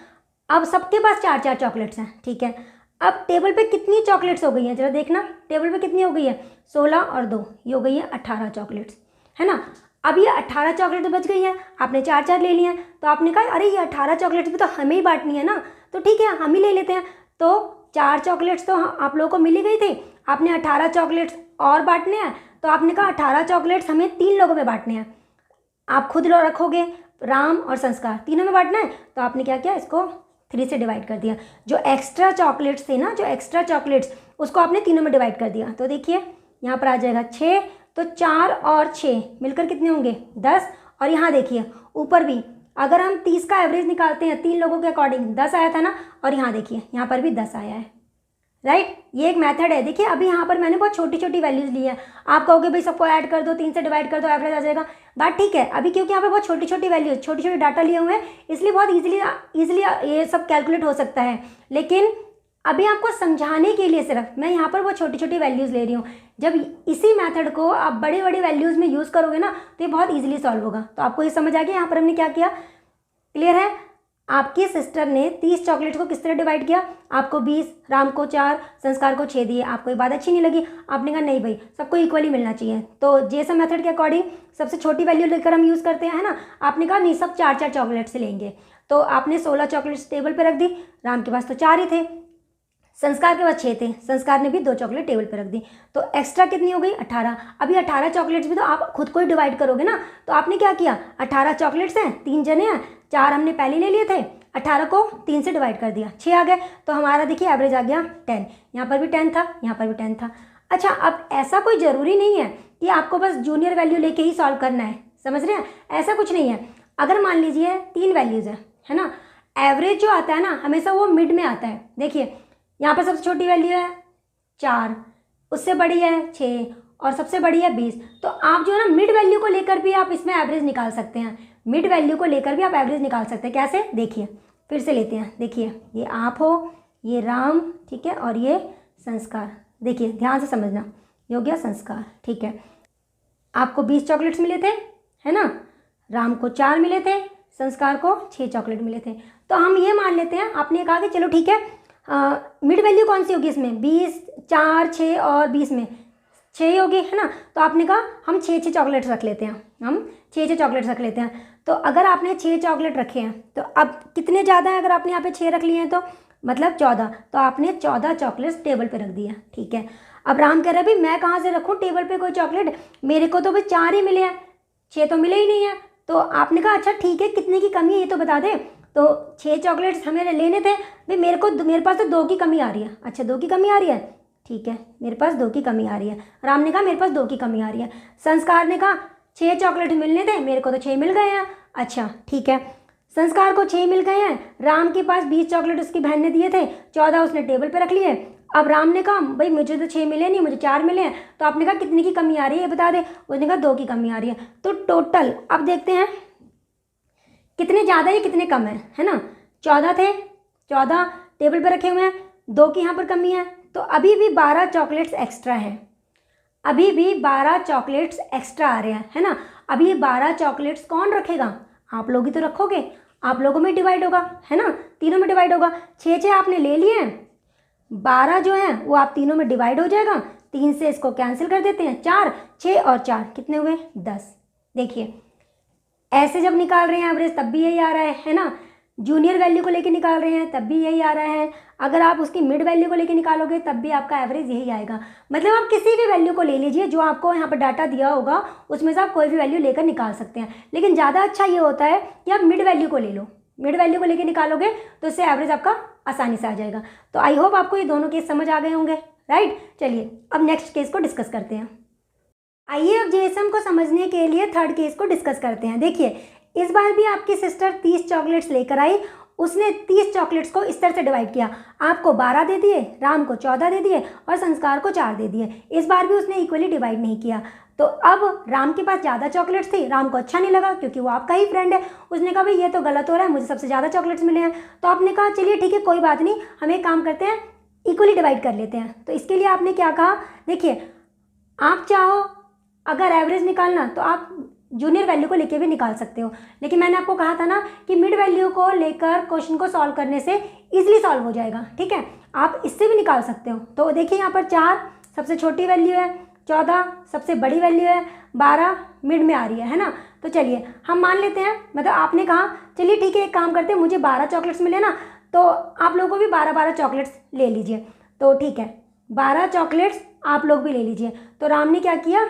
अब सबके पास 4-4 चॉकलेट्स हैं, ठीक है। अब टेबल पे कितनी चॉकलेट्स हो गई हैं, जरा देखना टेबल पे कितनी हो गई है, 16 और 2, ये हो गई है 18 चॉकलेट्स, है ना। अब ये 18 चॉकलेट बच गई हैं, आपने 4-4 ले लिए हैं। तो आपने कहा अरे ये 18 चॉकलेट्स भी तो हमें ही बांटनी है ना, तो ठीक है हम ही ले लेते हैं। तो 4 चॉकलेट्स तो आप लोगों को मिल ही गई थी, आपने 18 चॉकलेट्स और बांटने हैं। तो आपने कहा 18 चॉकलेट्स हमें 3 लोगों में बांटने हैं, आप खुद लो रखोगे, राम और संस्कार तीनों में बांटना है। तो आपने क्या किया, इसको 3 से डिवाइड कर दिया। जो एक्स्ट्रा चॉकलेट्स थे ना, जो एक्स्ट्रा चॉकलेट्स, उसको आपने तीनों में डिवाइड कर दिया। तो देखिए यहाँ पर आ जाएगा 6, तो 4 और 6 मिलकर कितने होंगे, 10। और यहाँ देखिए ऊपर भी अगर हम 30 का एवरेज निकालते हैं 3 लोगों के अकॉर्डिंग 10 आया था ना, और यहाँ देखिए यहाँ पर भी 10 आया है, राइट। ये एक मेथड है। देखिए अभी यहाँ पर मैंने बहुत छोटी छोटी वैल्यूज़ ली है, आप कहोगे भाई सबको ऐड कर दो, 3 से डिवाइड कर दो, एवरेज आ जाएगा, बात ठीक है। अभी क्योंकि यहाँ पर बहुत छोटी छोटी वैल्यूज, छोटी छोटी डाटा लिए हुए हैं, इसलिए बहुत ईजिली ये सब कैलकुलेट हो सकता है। लेकिन अभी आपको समझाने के लिए सिर्फ मैं यहाँ पर बहुत छोटी छोटी वैल्यूज़ ले रही हूँ। जब इसी मेथड को आप बड़ी बड़ी वैल्यूज़ में यूज़ करोगे ना, तो ये बहुत ईजिली सॉल्व होगा। तो आपको ये समझ आ गया यहाँ पर हमने क्या किया, क्लियर है। आपकी सिस्टर ने 30 चॉकलेट्स को किस तरह डिवाइड किया, आपको 20, राम को 4, संस्कार को 6 दिए। आपको ये बात अच्छी नहीं लगी, आपने कहा नहीं भाई सबको इक्वली मिलना चाहिए। तो JSM मेथड के अकॉर्डिंग सबसे छोटी वैल्यू लेकर हम यूज़ करते हैं, है ना। आपने कहा नहीं सब 4-4 चॉकलेट्स लेंगे। तो आपने 16 चॉकलेट्स टेबल पर रख दी, राम के पास तो 4 ही थे, संस्कार के पास 6 थे, संस्कार ने भी 2 चॉकलेट टेबल पर रख दी। तो एक्स्ट्रा कितनी हो गई, 18। अभी 18 चॉकलेट्स भी तो आप खुद को ही डिवाइड करोगे ना। तो आपने क्या किया, 18 चॉकलेट्स हैं, 3 जने हैं, 4 हमने पहले ले लिए थे, 18 को 3 से डिवाइड कर दिया, 6 आ गए। तो हमारा देखिए एवरेज आ गया 10। यहाँ पर भी 10 था, यहाँ पर भी 10 था। अच्छा अब ऐसा कोई ज़रूरी नहीं है कि आपको बस जूनियर वैल्यू लेके ही सॉल्व करना है, समझ रहे हैं, ऐसा कुछ नहीं है। अगर मान लीजिए 3 वैल्यूज़ है ना, एवरेज जो आता है ना हमेशा वो मिड में आता है। देखिए यहाँ पर सबसे छोटी वैल्यू है 4, उससे बड़ी है 6 और सबसे बड़ी है 20। तो आप जो है ना मिड वैल्यू को लेकर भी आप इसमें एवरेज निकाल सकते हैं, मिड वैल्यू को लेकर भी आप एवरेज निकाल सकते हैं। कैसे, देखिए फिर से लेते हैं। देखिए ये आप हो, ये राम, ठीक है, और ये संस्कार। देखिए ध्यान से समझना, ये हो गया संस्कार, ठीक है। आपको 20 चॉकलेट्स मिले थे, है ना, राम को 4 मिले थे, संस्कार को 6 चॉकलेट मिले थे। तो हम ये मान लेते हैं, आपने कहा कि चलो ठीक है मिड वैल्यू कौन सी होगी इसमें, 20, 4, 6 और 20 में 6 ही होगी, है ना। तो आपने कहा हम 6-6 चॉकलेट्स रख लेते हैं, हम 6-6 चॉकलेट्स रख लेते हैं। तो अगर आपने 6 चॉकलेट रखे हैं तो अब कितने ज़्यादा हैं, अगर आपने यहाँ पे 6 रख लिए हैं तो मतलब 14। तो आपने 14 चॉकलेट्स टेबल पे रख दिया, ठीक है। अब राम कह रहा है भाई मैं कहाँ से रखूँ टेबल पे कोई चॉकलेट, मेरे को तो भाई 4 ही मिले हैं, 6 तो मिले ही नहीं है। तो आपने कहा अच्छा ठीक है कितने की कमी है ये तो बता दे। तो 6 चॉकलेट्स हमें लेने थे भाई, मेरे पास तो 2 की कमी आ रही है। अच्छा 2 की कमी आ रही है, ठीक है, मेरे पास 2 की कमी आ रही है। राम ने कहा मेरे पास 2 की कमी आ रही है। संस्कार ने कहा 6 चॉकलेट मिलने थे, मेरे को तो 6 मिल गए हैं। अच्छा ठीक है, संस्कार को 6 मिल गए हैं, राम के पास 20 चॉकलेट उसकी बहन ने दिए थे, 14 उसने टेबल पे रख लिए। अब राम ने कहा भाई मुझे तो 6 मिले नहीं, मुझे 4 मिले हैं। तो आपने कहा कितने की कमी आ रही है ये बता दे। उसने कहा 2 की कमी आ रही है। तो टोटल अब देखते हैं कितने ज़्यादा है कितने कम है ना। 14 थे, 14 टेबल पर रखे हुए हैं, 2 की यहाँ पर कमी है। तो अभी भी 12 चॉकलेट्स एक्स्ट्रा है, अभी भी 12 चॉकलेट्स एक्स्ट्रा आ रहे हैं, है ना। अभी ये 12 चॉकलेट्स कौन रखेगा? आप लोग ही तो रखोगे, आप लोगों में डिवाइड होगा, है ना, तीनों में डिवाइड होगा। 6 आपने ले लिए हैं, 12 जो है वो आप तीनों में डिवाइड हो जाएगा। 3 से इसको कैंसिल कर देते हैं, 4, 6 और 4 कितने हुए? 10। देखिए ऐसे जब निकाल रहे हैं एवरेज तब भी यही आ रहा है ना। जूनियर वैल्यू को लेके निकाल रहे हैं तब भी यही आ रहा है। अगर आप उसकी मिड वैल्यू को लेके निकालोगे तब भी आपका एवरेज यही आएगा। मतलब आप किसी भी वैल्यू को ले लीजिए जो आपको यहाँ पर डाटा दिया होगा, उसमें से आप कोई भी वैल्यू लेकर निकाल सकते हैं। लेकिन ज़्यादा अच्छा ये होता है कि आप मिड वैल्यू को ले लो, मिड वैल्यू को लेके निकालोगे तो इससे एवरेज आपका आसानी से आ जाएगा। तो आई होप आपको ये दोनों केस समझ आ गए होंगे, राइट। चलिए अब नेक्स्ट केस को डिस्कस करते हैं। आइए अब जेएसएम को समझने के लिए थर्ड केस को डिस्कस करते हैं। देखिए इस बार भी आपकी सिस्टर 30 चॉकलेट्स लेकर आई, उसने 30 चॉकलेट्स को इस तरह से डिवाइड किया, आपको 12 दे दिए, राम को 14 दे दिए और संस्कार को 4 दे दिए। इस बार भी उसने इक्वली डिवाइड नहीं किया। तो अब राम के पास ज़्यादा चॉकलेट्स थी, राम को अच्छा नहीं लगा क्योंकि वो आपका ही फ्रेंड है। उसने कहा भाई ये तो गलत हो रहा है, मुझे सबसे ज़्यादा चॉकलेट्स मिले हैं। तो आपने कहा चलिए ठीक है कोई बात नहीं, हम एक काम करते हैं इक्वली डिवाइड कर लेते हैं। तो इसके लिए आपने क्या कहा, देखिए आप चाहो अगर एवरेज निकालना तो आप जूनियर वैल्यू को लेके भी निकाल सकते हो, लेकिन मैंने आपको कहा था ना कि मिड वैल्यू को लेकर क्वेश्चन को सॉल्व करने से इजीली सॉल्व हो जाएगा, ठीक है। आप इससे भी निकाल सकते हो। तो देखिए यहाँ पर 4 सबसे छोटी वैल्यू है, 14 सबसे बड़ी वैल्यू है, 12 मिड में आ रही है ना। तो चलिए हम मान लेते हैं, मतलब आपने कहा चलिए ठीक है एक काम करते हैं, मुझे 12 चॉकलेट्स मिले ना, तो आप लोगों को भी 12 चॉकलेट्स ले लीजिए। तो ठीक है 12 चॉकलेट्स आप लोग भी ले लीजिए। तो राम ने क्या किया,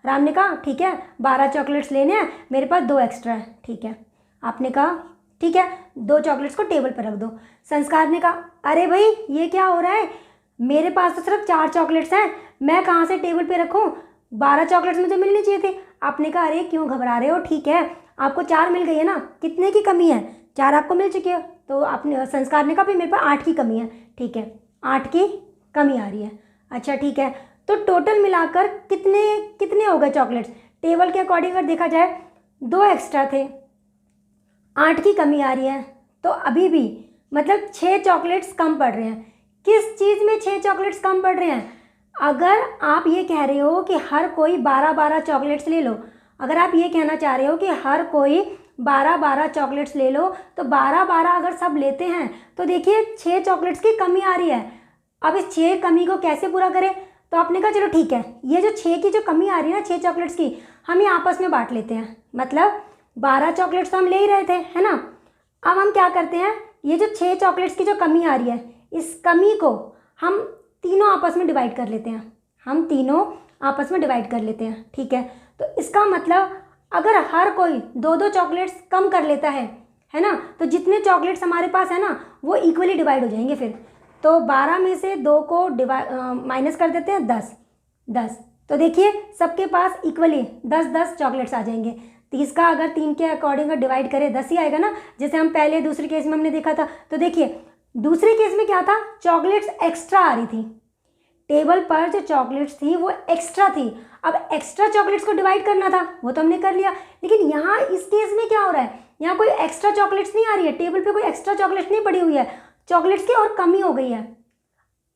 राम ने कहा ठीक है 12 चॉकलेट्स लेने हैं, मेरे पास 2 एक्स्ट्रा है, ठीक है। आपने कहा ठीक है 2 चॉकलेट्स को टेबल पर रख दो। संस्कार ने कहा अरे भाई ये क्या हो रहा है, मेरे पास तो सिर्फ 4 चॉकलेट्स हैं, मैं कहाँ से टेबल पे रखूँ, 12 चॉकलेट्स मुझे मिलनी चाहिए थे। आपने कहा अरे क्यों घबरा रहे हो, ठीक है आपको 4 मिल गई है ना, कितने की कमी है, 4 आपको मिल चुकी है। तो आपने संस्कार ने कहा भाई मेरे पास 8 की कमी है, ठीक है 8 की कमी आ रही है, अच्छा ठीक है। तो टोटल मिलाकर कितने कितने हो गए चॉकलेट्स, टेबल के अकॉर्डिंग अगर देखा जाए 2 एक्स्ट्रा थे, 8 की कमी आ रही है। तो अभी भी मतलब 6 चॉकलेट्स कम पड़ रहे हैं। किस चीज़ में 6 चॉकलेट्स कम पड़ रहे हैं? अगर आप ये कह रहे हो कि हर कोई 12 चॉकलेट्स ले लो, अगर आप ये कहना चाह रहे हो कि हर कोई 12 चॉकलेट्स ले लो, तो 12 अगर सब लेते हैं तो देखिए 6 चॉकलेट्स की कमी आ रही है। अब इस 6 कमी को कैसे पूरा करें? तो आपने कहा चलो ठीक है ये जो 6 की जो कमी आ रही है ना 6 चॉकलेट्स की, हम ये आपस में बांट लेते हैं। मतलब 12 चॉकलेट्स तो हम ले ही रहे थे, है ना। अब हम क्या करते हैं, ये जो 6 चॉकलेट्स की जो कमी आ रही है, इस कमी को हम तीनों आपस में डिवाइड कर लेते हैं, हम तीनों आपस में डिवाइड कर लेते हैं, ठीक है। तो इसका मतलब अगर हर कोई 2 चॉकलेट्स कम कर लेता है ना, तो जितने चॉकलेट्स हमारे पास है ना वो इक्वली डिवाइड हो जाएंगे फिर। तो 12 में से 2 को माइनस कर देते हैं, 10। तो देखिए सबके पास इक्वली 10 चॉकलेट्स आ जाएंगे। 30 का अगर 3 के अकॉर्डिंग डिवाइड करें 10 ही आएगा ना, जैसे हम पहले दूसरे केस में हमने देखा था। तो देखिए दूसरे केस में क्या था, चॉकलेट्स एक्स्ट्रा आ रही थी, टेबल पर जो चॉकलेट्स थी वो एक्स्ट्रा थी। अब एक्स्ट्रा चॉकलेट्स को डिवाइड करना था, वो तो हमने कर लिया। लेकिन यहाँ इस केस में क्या हो रहा है, यहाँ कोई एक्स्ट्रा चॉकलेट्स नहीं आ रही है, टेबल पे कोई एक्स्ट्रा चॉकलेट्स नहीं पड़ी हुई है, चॉकलेट्स की और कमी हो गई है।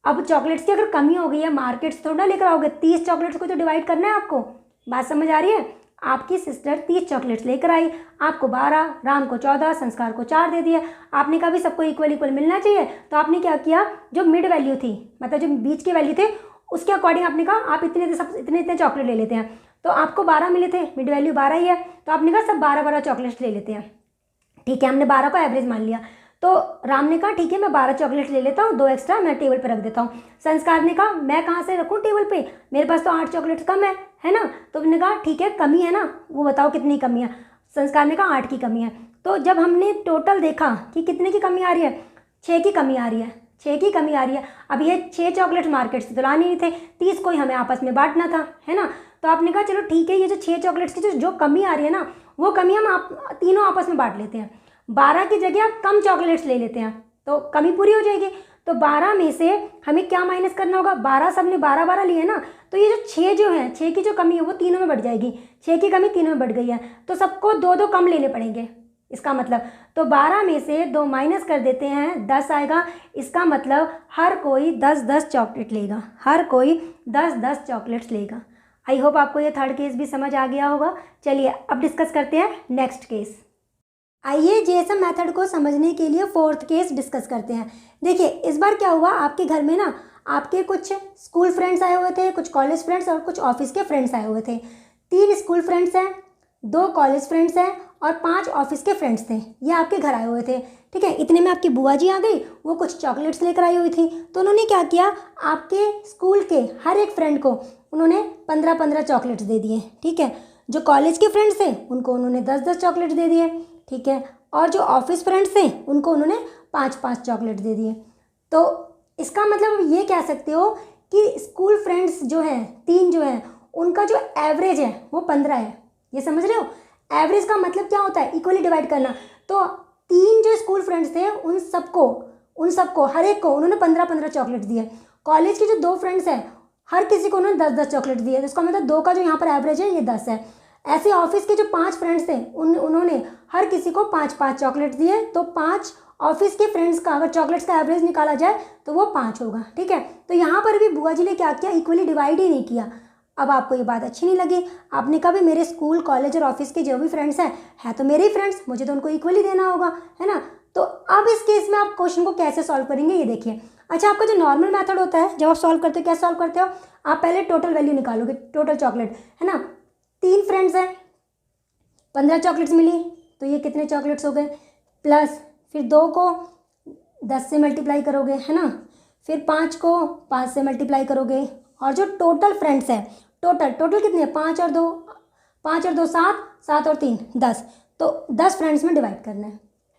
अब चॉकलेट्स की अगर कमी हो गई है, मार्केट से थोड़ा लेकर आओगे, 30 चॉकलेट्स को तो डिवाइड करना है आपको। बात समझ आ रही है? आपकी सिस्टर 30 चॉकलेट्स लेकर आई, आपको 12, राम को 14, संस्कार को 4 दे दिया। आपने कहा भी सबको इक्वल मिलना चाहिए, तो आपने क्या किया, जो मिड वैल्यू थी मतलब जो बीच के वैल्यू थे उसके अकॉर्डिंग आपने कहा आप इतने चॉकलेट ले लेते हैं। तो आपको 12 मिले थे, मिड वैल्यू 12 ही है, तो आपने कहा सब 12 चॉकलेट्स ले लेते हैं, ठीक है। हमने 12 को एवरेज मान लिया। तो राम ने कहा ठीक है मैं 12 चॉकलेट्स ले लेता हूँ, 2 एक्स्ट्रा मैं टेबल पर रख देता हूँ। संस्कार ने कहा मैं कहाँ से रखूँ टेबल पे, मेरे पास तो 8 चॉकलेट्स कम है ना। तो उसने कहा ठीक है कमी है ना, वो बताओ कितनी कमी है। संस्कार ने कहा 8 की कमी है। तो जब हमने टोटल देखा कि कितने की कमी आ रही है, 6 की कमी आ रही है, 6 की कमी आ रही है। अब ये 6 चॉकलेट्स मार्केट से तो लाने नहीं थे, 30 को ही हमें आपस में बांटना था, है ना। तो आपने कहा चलो ठीक है ये जो 6 चॉकलेट्स की जो कमी आ रही है ना, वो कमी हम तीनों आपस में बांट लेते हैं। 12 की जगह आप कम चॉकलेट्स ले लेते हैं तो कमी पूरी हो जाएगी। तो 12 में से हमें क्या माइनस करना होगा, 12 सबने 12 12 लिए ना, तो ये जो 6 जो है, 6 की जो कमी है वो तीनों में बढ़ जाएगी, 6 की कमी तीनों में बढ़ गई है, तो सबको 2 2 कम लेने पड़ेंगे। इसका मतलब तो 12 में से 2 माइनस कर देते हैं, 10 आएगा। इसका मतलब हर कोई 10 10 चॉकलेट लेगा, हर कोई 10 10 चॉकलेट्स लेगा। आई होप आपको ये थर्ड केस भी समझ आ गया होगा। चलिए अब डिस्कस करते हैं नेक्स्ट केस। आइए जेसम मेथड को समझने के लिए फोर्थ केस डिस्कस करते हैं। देखिए इस बार क्या हुआ, आपके घर में ना आपके कुछ स्कूल फ्रेंड्स आए हुए थे, कुछ कॉलेज फ्रेंड्स और कुछ ऑफिस के फ्रेंड्स आए हुए थे। 3 स्कूल फ्रेंड्स हैं, 2 कॉलेज फ्रेंड्स हैं और 5 ऑफिस के फ्रेंड्स थे। ये आपके घर आए हुए थे, ठीक है। इतने में आपकी बुआ जी आ गई, वो कुछ चॉकलेट्स लेकर आई हुई थी। तो उन्होंने क्या किया, आपके स्कूल के हर एक फ्रेंड को उन्होंने 15 15 चॉकलेट्स दे दिए, ठीक है। जो कॉलेज के फ्रेंड्स थे उनको उन्होंने 10 10 चॉकलेट्स दे दिए, ठीक है। और जो ऑफिस फ्रेंड्स थे उनको उन्होंने 5 5 चॉकलेट्स दे दिए। तो इसका मतलब ये कह सकते हो कि स्कूल फ्रेंड्स जो हैं 3 जो हैं, उनका जो एवरेज है वो 15 है। ये समझ रहे हो, एवरेज का मतलब क्या होता है, इक्वली डिवाइड करना। तो 3 जो स्कूल फ्रेंड्स थे उन सबको हर एक को उन्होंने 15 15 चॉकलेट दिए। कॉलेज के जो 2 फ्रेंड्स हैं हर किसी को उन्होंने 10 10 चॉकलेट दिए, तो इसका मतलब 2 का जो यहाँ पर एवरेज है ये 10 है। ऐसे ऑफिस के जो 5 फ्रेंड्स थे उन्होंने हर किसी को 5 5 चॉकलेट दिए। तो 5 ऑफिस के फ्रेंड्स का अगर चॉकलेट्स का एवरेज निकाला जाए तो वो 5 होगा, ठीक है। तो यहाँ पर भी बुआ जी ने क्या किया, इक्वली डिवाइड ही नहीं किया। अब आपको ये बात अच्छी नहीं लगी, आपने कहा भी मेरे स्कूल कॉलेज और ऑफिस के जो भी फ्रेंड्स हैं है तो मेरे ही फ्रेंड्स, मुझे तो उनको इक्वली देना होगा, है ना। तो अब इस केस में आप क्वेश्चन को कैसे सॉल्व करेंगे ये देखिए। अच्छा, आपका जो नॉर्मल मेथड होता है जब आप सॉल्व करते हो, क्या सॉल्व करते हो, आप पहले टोटल वैल्यू निकालोगे, टोटल चॉकलेट, है ना। 3 फ्रेंड्स हैं, 15 चॉकलेट्स मिली, तो ये कितने चॉकलेट्स हो गए, प्लस फिर 2 को 10 से मल्टीप्लाई करोगे, है ना। फिर 5 को 5 से मल्टीप्लाई करोगे, और जो टोटल फ्रेंड्स हैं, टोटल कितने, 5 और 2 7, 7 और 3 10, तो 10 फ्रेंड्स में डिवाइड करना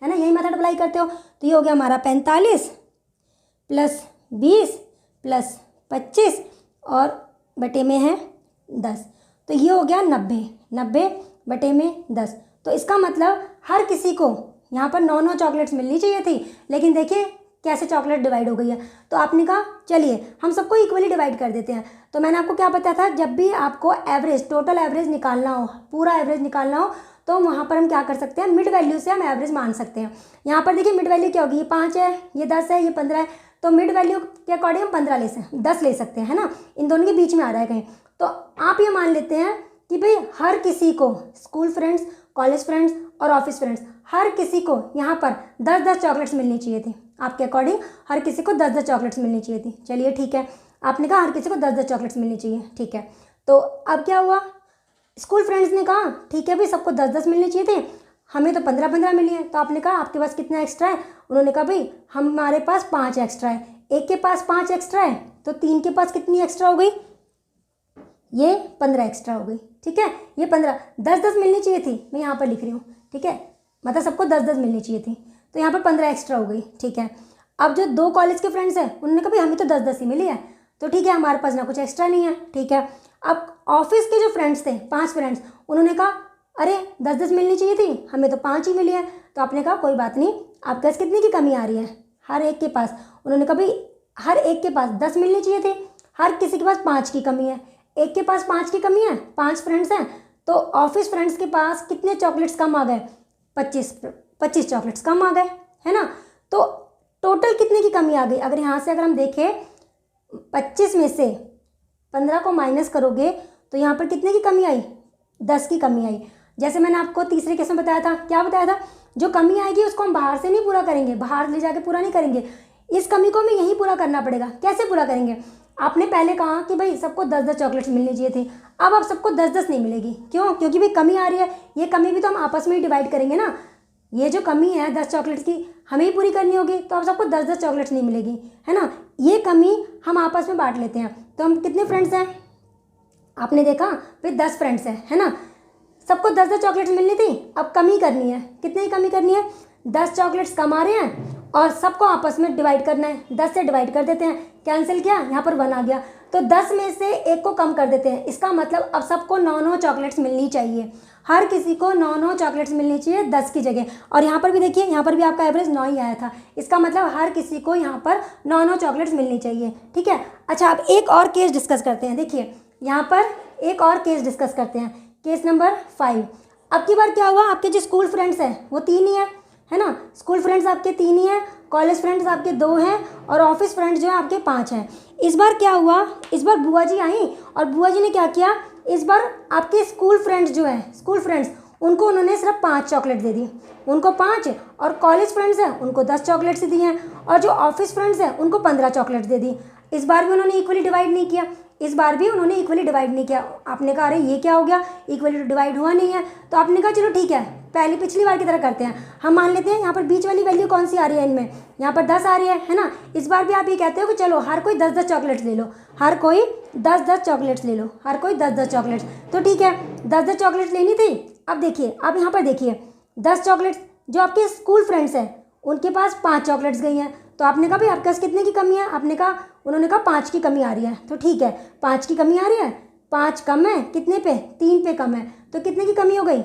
है ना। यही मेथड अप्लाई करते हो। तो ये हो गया हमारा 45 प्लस 20 प्लस 25 और बटे में है 10, तो ये हो गया 90 बटे में 10। तो इसका मतलब हर किसी को यहाँ पर 9 9 चॉकलेट्स मिलनी चाहिए थी, लेकिन देखिए कैसे चॉकलेट डिवाइड हो गई है। तो आपने कहा चलिए हम सबको इक्वली डिवाइड कर देते हैं। तो मैंने आपको क्या बताया था, जब भी आपको एवरेज, टोटल एवरेज निकालना हो, पूरा एवरेज निकालना हो, तो वहाँ पर हम क्या कर सकते हैं, मिड वैल्यू से हम एवरेज मान सकते हैं। यहाँ पर देखिए मिड वैल्यू क्या होगी, ये 5 है, ये 10 है, ये 15 है, तो मिड वैल्यू के अकॉर्डिंग हम 10 ले सकते हैं, है ना। इन दोनों के बीच में आ रहा है कहीं। तो आप ये मान लेते हैं कि भाई हर किसी को, स्कूल फ्रेंड्स, कॉलेज फ्रेंड्स और ऑफिस फ्रेंड्स, हर किसी को यहाँ पर 10 10 चॉकलेट्स मिलनी चाहिए थी। आपके अकॉर्डिंग हर किसी को 10 10 चॉकलेट्स मिलनी चाहिए थी। चलिए ठीक है, आपने कहा हर किसी को 10 10 चॉकलेट्स मिलनी चाहिए, ठीक है। तो अब क्या हुआ, स्कूल फ्रेंड्स ने कहा ठीक है भाई सबको 10 10 मिलने चाहिए थे, हमें तो 15 15 मिली है। तो आपने कहा आपके पास कितना एक्स्ट्रा है, उन्होंने कहा भाई हमारे पास 5 एक्स्ट्रा है। एक के पास 5 एक्स्ट्रा है तो 3 के पास कितनी एक्स्ट्रा हो गई, ये 15 एक्स्ट्रा हो गई, ठीक है। ये 15, 10 10 मिलनी चाहिए थी, मैं यहाँ पर लिख रही हूँ, ठीक है, मतलब सबको 10 10 मिलनी चाहिए थी, तो यहाँ पर 15 एक्स्ट्रा हो गई, ठीक है। अब जो 2 कॉलेज के फ्रेंड्स हैं उन्होंने कहा भाई हमें तो 10 10 ही मिली है, तो ठीक है हमारे पास ना कुछ एक्स्ट्रा नहीं है, ठीक है। अब ऑफिस के जो फ्रेंड्स थे 5 फ्रेंड्स, उन्होंने कहा अरे 10 10 मिलनी चाहिए थी, हमें तो 5 ही मिली है। तो आपने कहा कोई बात नहीं, आपके पास कितने की कमी आ रही है, हर एक के पास, उन्होंने कहा भाई हर एक के पास 10 मिलनी चाहिए थे, हर किसी के पास 5 की कमी है, एक के पास 5 की कमी है, 5 फ्रेंड्स हैं, तो ऑफिस फ्रेंड्स के पास कितने चॉकलेट्स कम आ गए, 25 चॉकलेट्स कम आ गए, है ना। तो टोटल कितने की कमी आ गई, अगर यहाँ से अगर हम देखें 25 में से 15 को माइनस करोगे तो यहाँ पर कितने की कमी आई, 10 की कमी आई। जैसे मैंने आपको तीसरे केस में बताया था, क्या बताया था, जो कमी आएगी उसको हम बाहर से नहीं पूरा करेंगे, बाहर ले जाके पूरा नहीं करेंगे, इस कमी को हमें यहीं पूरा करना पड़ेगा। कैसे पूरा करेंगे, आपने पहले कहा कि भाई सबको 10 10 चॉकलेट्स मिलनी चाहिए थी, अब सबको 10 10 नहीं मिलेगी, क्यों, क्योंकि भाई कमी आ रही है, ये कमी भी तो हम आपस में ही डिवाइड करेंगे ना। ये जो कमी है 10 चॉकलेट्स की हमें ही पूरी करनी होगी, तो अब सबको 10 10 चॉकलेट्स नहीं मिलेगी, है ना। ये कमी हम आपस में बांट लेते हैं। तो हम कितने फ्रेंड्स हैं, आपने देखा भाई 10 फ्रेंड्स हैं, है ना, सबको 10 10 चॉकलेट्स मिलनी थी, अब कमी करनी है, कितनी कमी करनी है, 10 चॉकलेट्स कम आ रहे हैं और सबको आपस में डिवाइड करना है, 10 से डिवाइड कर देते हैं, कैंसिल किया, यहाँ पर 1 आ गया, तो 10 में से एक को कम कर देते हैं। इसका मतलब अब सबको 9 चॉकलेट्स मिलनी चाहिए, हर किसी को 9 चॉकलेट्स मिलनी चाहिए 10 की जगह। और यहाँ पर भी देखिए, यहाँ पर भी आपका एवरेज 9 ही आया था। इसका मतलब हर किसी को यहाँ पर 9 चॉकलेट्स मिलनी चाहिए, ठीक है। अच्छा, अब एक और केस डिस्कस करते हैं। देखिए यहाँ पर एक और केस डिस्कस करते हैं, केस नंबर 5। अब की बार क्या हुआ, आपके जो स्कूल फ्रेंड्स हैं वो 3 ही है ना। स्कूल फ्रेंड्स आपके 3 ही हैं, कॉलेज फ्रेंड्स आपके 2 हैं और ऑफिस फ्रेंड्स जो है आपके 5 हैं। इस बार क्या हुआ, इस बार बुआ जी आई और बुआ जी ने क्या किया, इस बार आपके स्कूल फ्रेंड्स जो हैं, स्कूल फ्रेंड्स, उनको उन्होंने सिर्फ 5 चॉकलेट दे दी, उनको 5, और कॉलेज फ्रेंड्स हैं उनको 10 चॉकलेट्स दी हैं, और जो ऑफिस फ्रेंड्स हैं उनको 15 चॉकलेट्स दे दी। इस बार भी उन्होंने इक्वली डिवाइड नहीं किया, इस बार भी उन्होंने इक्वली डिवाइड नहीं किया। आपने कहा अरे ये क्या हो गया, इक्वली डिवाइड हुआ नहीं है। तो आपने कहा चलो ठीक है, पहले पिछली बार की तरह करते हैं, हम मान लेते हैं यहाँ पर बीच वाली वैल्यू कौन सी आ रही है, इनमें यहाँ पर 10 आ रही है ना। इस बार भी आप ये कहते हो कि चलो हर कोई 10-10 चॉकलेट्स ले लो, हर कोई 10-10 चॉकलेट्स ले लो, हर कोई 10-10 चॉकलेट्स। तो ठीक है, 10-10 चॉकलेट्स लेनी थी। अब देखिए, अब यहाँ पर देखिए 10 चॉकलेट्स, जो आपके स्कूल फ्रेंड्स हैं उनके पास 5 चॉकलेट्स गई हैं। तो आपने कहा भाई आपके पास कितने की कमी है, आपने कहा, उन्होंने कहा 5 की कमी आ रही है। तो ठीक है, 5 की कमी आ रही है, 5 कम है कितने पे, 3 पे कम है, तो कितने की कमी हो गई,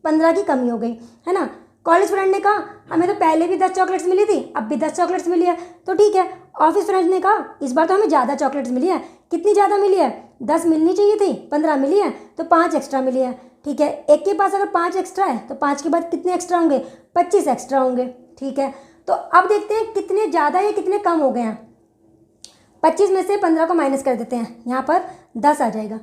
15 की कमी हो गई, है ना। कॉलेज फ्रेंड ने कहा हमें तो पहले भी 10 चॉकलेट्स मिली थी, अब भी 10 चॉकलेट्स मिली है। तो ठीक है, ऑफिस फ्रेंड्स ने कहा इस बार तो हमें ज़्यादा चॉकलेट्स मिली है। कितनी ज़्यादा मिली है, 10 मिलनी चाहिए थी, 15 मिली है, तो 5 एक्स्ट्रा मिली है। ठीक है, एक के पास अगर 5 एक्स्ट्रा है तो 5 के बाद कितने एक्स्ट्रा होंगे, 25 एक्स्ट्रा होंगे। ठीक है, तो अब देखते हैं कितने ज़्यादा या कितने कम हो गए हैं। 25 में से 15 को माइनस कर देते हैं, यहाँ पर 10 आ जाएगा।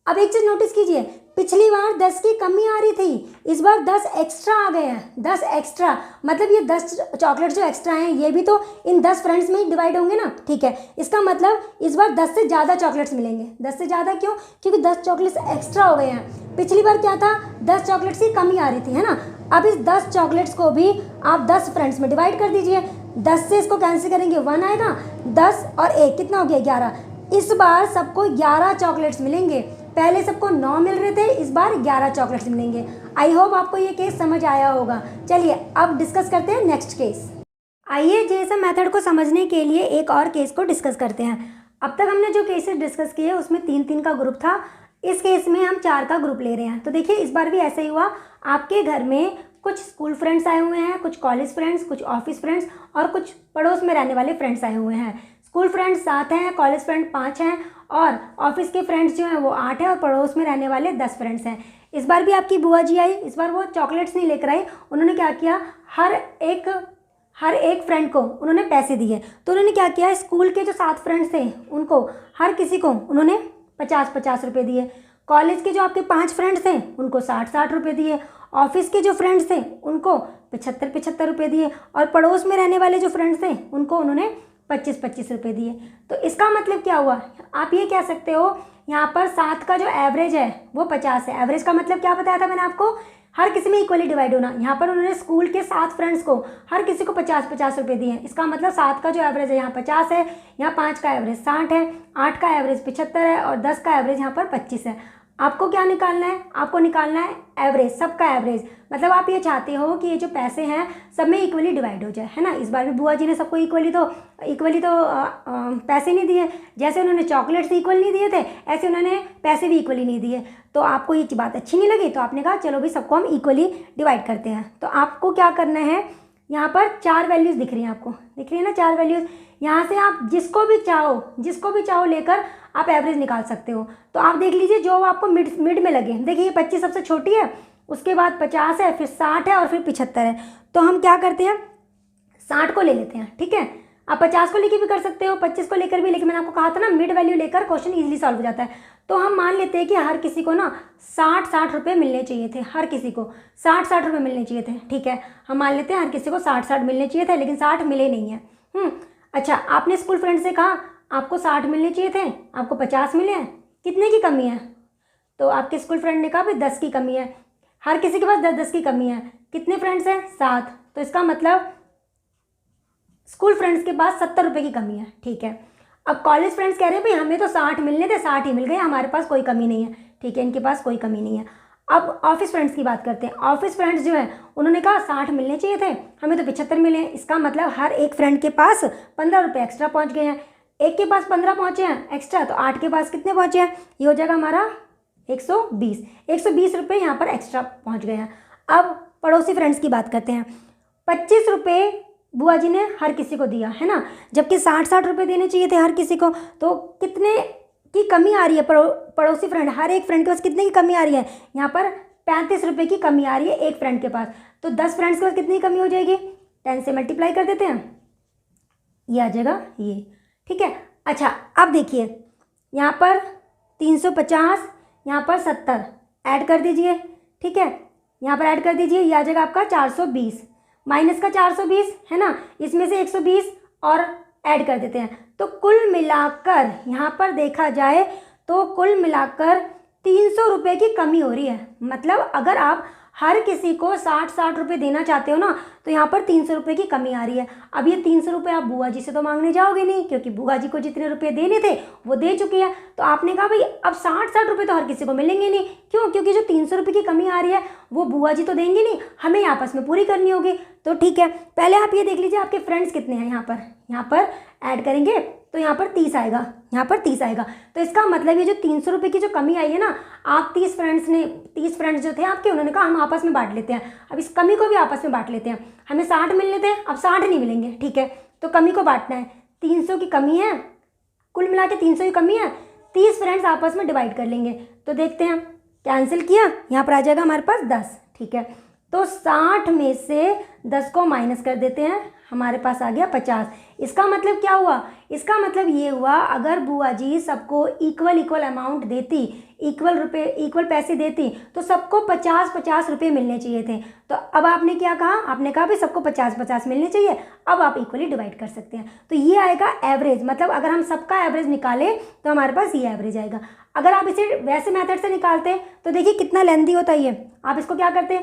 अब एक चीज़ नोटिस कीजिए, पिछली बार 10 की कमी आ रही थी, इस बार 10 एक्स्ट्रा आ गए हैं। 10 एक्स्ट्रा मतलब ये 10 चॉकलेट जो एक्स्ट्रा हैं ये भी तो इन 10 फ्रेंड्स में ही डिवाइड होंगे ना। ठीक है, इसका मतलब इस बार 10 से ज़्यादा चॉकलेट्स मिलेंगे। 10 से ज़्यादा क्यों, क्योंकि 10 चॉकलेट्स एक्स्ट्रा हो गए हैं। पिछली बार क्या था, 10 चॉकलेट्स की कमी आ रही थी, है ना। अब इस 10 चॉकलेट्स को भी आप 10 फ्रेंड्स में डिवाइड कर दीजिए। 10 से इसको कैंसिल करेंगे 1 आएगा, 10 और 1 कितना हो गया, 11। इस बार सबको 11 चॉकलेट्स मिलेंगे, पहले सबको 9 मिल रहे थे, इस बार 11 चॉकलेट्स मिलेंगे। आई होप आपको ये केस समझ आया होगा। चलिए अब डिस्कस करते हैं नेक्स्ट केस। आइए जेएसएम मेथड को समझने के लिए एक और केस को डिस्कस करते हैं। अब तक हमने जो केसेस डिस्कस किए उसमें 3-3 का ग्रुप था, इस केस में हम 4 का ग्रुप ले रहे हैं। तो देखिए इस बार भी ऐसा ही हुआ, आपके घर में कुछ स्कूल फ्रेंड्स आए हुए हैं, कुछ कॉलेज फ्रेंड्स, कुछ ऑफिस फ्रेंड्स और कुछ पड़ोस में रहने वाले फ्रेंड्स आए हुए हैं। स्कूल फ्रेंड्स 7 हैं, कॉलेज फ्रेंड 5 हैं और ऑफिस के फ्रेंड्स जो हैं वो 8 हैं और पड़ोस में रहने वाले 10 फ्रेंड्स हैं। इस बार भी आपकी बुआ जी आई, इस बार वो चॉकलेट्स नहीं लेकर आई, उन्होंने क्या किया, हर एक फ्रेंड को उन्होंने पैसे दिए। तो उन्होंने क्या किया, स्कूल के जो 7 फ्रेंड्स थे उनको हर किसी को उन्होंने 50-50 रुपये दिए। कॉलेज के जो आपके 5 फ्रेंड्स थे उनको 60-60 रुपये दिए। ऑफिस के जो फ्रेंड्स थे उनको 75-75 रुपये दिए और पड़ोस में रहने वाले जो फ्रेंड्स थे उनको उन्होंने 25-25 रुपये दिए। तो इसका मतलब क्या हुआ, आप ये कह सकते हो यहाँ पर 7 का जो एवरेज है वो 50 है। एवरेज का मतलब क्या बताया था मैंने आपको, हर किसी में इक्वली डिवाइड होना। यहाँ पर उन्होंने स्कूल के 7 फ्रेंड्स को हर किसी को 50-50 रुपये दिए हैं। इसका मतलब 7 का जो एवरेज है यहाँ 50 है, यहाँ 5 का एवरेज 60 है, 8 का एवरेज 75 है और 10 का एवरेज यहाँ पर 25 है। आपको क्या निकालना है, आपको निकालना है एवरेज, सबका एवरेज। मतलब आप ये चाहते हो कि ये जो पैसे हैं सब में इक्वली डिवाइड हो जाए, है ना। इस बार भी बुआ जी ने सबको इक्वली तो पैसे नहीं दिए। जैसे उन्होंने चॉकलेट्स इक्वल नहीं दिए थे, ऐसे उन्होंने पैसे भी इक्वली नहीं दिए। तो आपको ये बात अच्छी नहीं लगी, तो आपने कहा चलो भाई सबको हम इक्वली डिवाइड करते हैं। तो आपको क्या करना है, यहाँ पर 4 वैल्यूज़ दिख रही हैं, आपको दिख रही है ना 4 वैल्यूज़। यहाँ से आप जिसको भी चाहो लेकर आप एवरेज निकाल सकते हो। तो आप देख लीजिए जो आपको मिड में लगे। देखिए 25 सबसे छोटी है, उसके बाद 50 है, फिर 60 है और फिर 75 है। तो हम क्या करते हैं, 60 को ले लेते हैं। ठीक है, आप 50 को लेकर भी कर सकते हो, 25 को लेकर भी, लेकिन मैंने आपको कहा था ना मिड वैल्यू लेकर क्वेश्चन ईजिली सॉल्व हो जाता है। तो हम मान लेते हैं कि हर किसी को ना 60-60 रुपये मिलने चाहिए थे, हर किसी को 60-60 रुपये मिलने चाहिए थे। ठीक है, हम मान लेते हैं हर किसी को 60-60 मिलने चाहिए थे, लेकिन 60 मिले नहीं है। अच्छा, आपने स्कूल फ्रेंड से कहा आपको 60 मिलने चाहिए थे, आपको 50 मिले हैं, कितने की कमी है। तो आपके स्कूल फ्रेंड ने कहा भाई 10 की कमी है, हर किसी के पास 10-10 की कमी है। कितने फ्रेंड्स हैं, 7। तो इसका मतलब स्कूल फ्रेंड्स के पास 70 रुपये की कमी है। ठीक है, अब कॉलेज फ्रेंड्स कह रहे हैं भाई हमें तो 60 मिलने थे, 60 ही मिल गए, हमारे पास कोई कमी नहीं है। ठीक है, इनके पास कोई कमी नहीं है। अब ऑफिस फ्रेंड्स की बात करते हैं। ऑफिस फ्रेंड्स जो है उन्होंने कहा 60 मिलने चाहिए थे, हमें तो 75 मिले हैं। इसका मतलब हर एक फ्रेंड के पास 15 रुपये एक्स्ट्रा पहुंच गए हैं। एक के पास 15 पहुँचे हैं एक्स्ट्रा, तो 8 के पास कितने पहुँचे हैं, ये हो जाएगा हमारा 120 रुपये यहाँ पर एक्स्ट्रा पहुँच गए हैं। अब पड़ोसी फ्रेंड्स की बात करते हैं। 25 रुपये बुआ जी ने हर किसी को दिया है ना, जबकि 60 रुपये देने चाहिए थे हर किसी को, तो कितने की कमी आ रही है पड़ोसी फ्रेंड, हर एक फ्रेंड के पास कितने की कमी आ रही है, यहाँ पर 35 रुपये की कमी आ रही है एक फ्रेंड के पास। तो 10 फ्रेंड्स के पास कितनी कमी हो जाएगी, 10 से मल्टीप्लाई कर देते हैं, ये आ जाएगा ये, ठीक है। अच्छा अब देखिए यहाँ पर 350, यहाँ पर 70 ऐड कर दीजिए, ठीक है, यहाँ पर ऐड कर दीजिए, ये आ जाएगा आपका 420 माइनस का 420 है ना, इसमें से 120 और ऐड कर देते हैं। तो कुल मिलाकर यहाँ पर देखा जाए तो कुल मिलाकर 300 रुपये की कमी हो रही है। मतलब अगर आप हर किसी को 60 रुपये देना चाहते हो ना, तो यहाँ पर 300 रुपये की कमी आ रही है। अब ये 300 रुपये आप बुआ जी से तो मांगने जाओगे नहीं, क्योंकि बुआ जी को जितने रुपये देने थे वो दे चुकी है। तो आपने कहा भाई अब 60 रुपये तो हर किसी को मिलेंगे नहीं, क्यों, क्योंकि जो 300 रुपये की कमी आ रही है वो बुआ जी तो देंगे नहीं, हमें आपस में पूरी करनी होगी। तो ठीक है, पहले आप ये देख लीजिए आपके फ्रेंड्स कितने हैं, यहाँ पर ऐड करेंगे तो यहाँ पर 30 आएगा, यहाँ पर 30 आएगा। तो इसका मतलब ये जो 300 रुपये की जो कमी आई है ना, आप 30 फ्रेंड्स जो थे आपके, उन्होंने कहा हम आपस में बांट लेते हैं, अब इस कमी को भी आपस में बांट लेते हैं। हमें 60 मिलने थे, अब 60 नहीं मिलेंगे, ठीक है, तो कमी को बांटना है। 300 की कमी है, कुल मिला के 300 की कमी है, 30 फ्रेंड्स आपस में डिवाइड कर लेंगे। तो देखते हैं, कैंसिल किया, यहाँ पर आ जाएगा हमारे पास 10, ठीक है। तो 60 में से 10 को माइनस कर देते हैं, हमारे पास आ गया 50। इसका मतलब क्या हुआ, इसका मतलब ये हुआ अगर बुआ जी सबको इक्वल अमाउंट देती, इक्वल पैसे देती, तो सबको 50 रुपये मिलने चाहिए थे। तो अब आपने क्या कहा, आपने कहा भाई सबको 50 मिलने चाहिए, अब आप इक्वली डिवाइड कर सकते हैं। तो ये आएगा एवरेज, मतलब अगर हम सबका एवरेज निकालें तो हमारे पास ये एवरेज आएगा। अगर आप इसे वैसे मेथड से निकालते तो देखिए कितना लेंदी होता है ये। आप इसको क्या करते,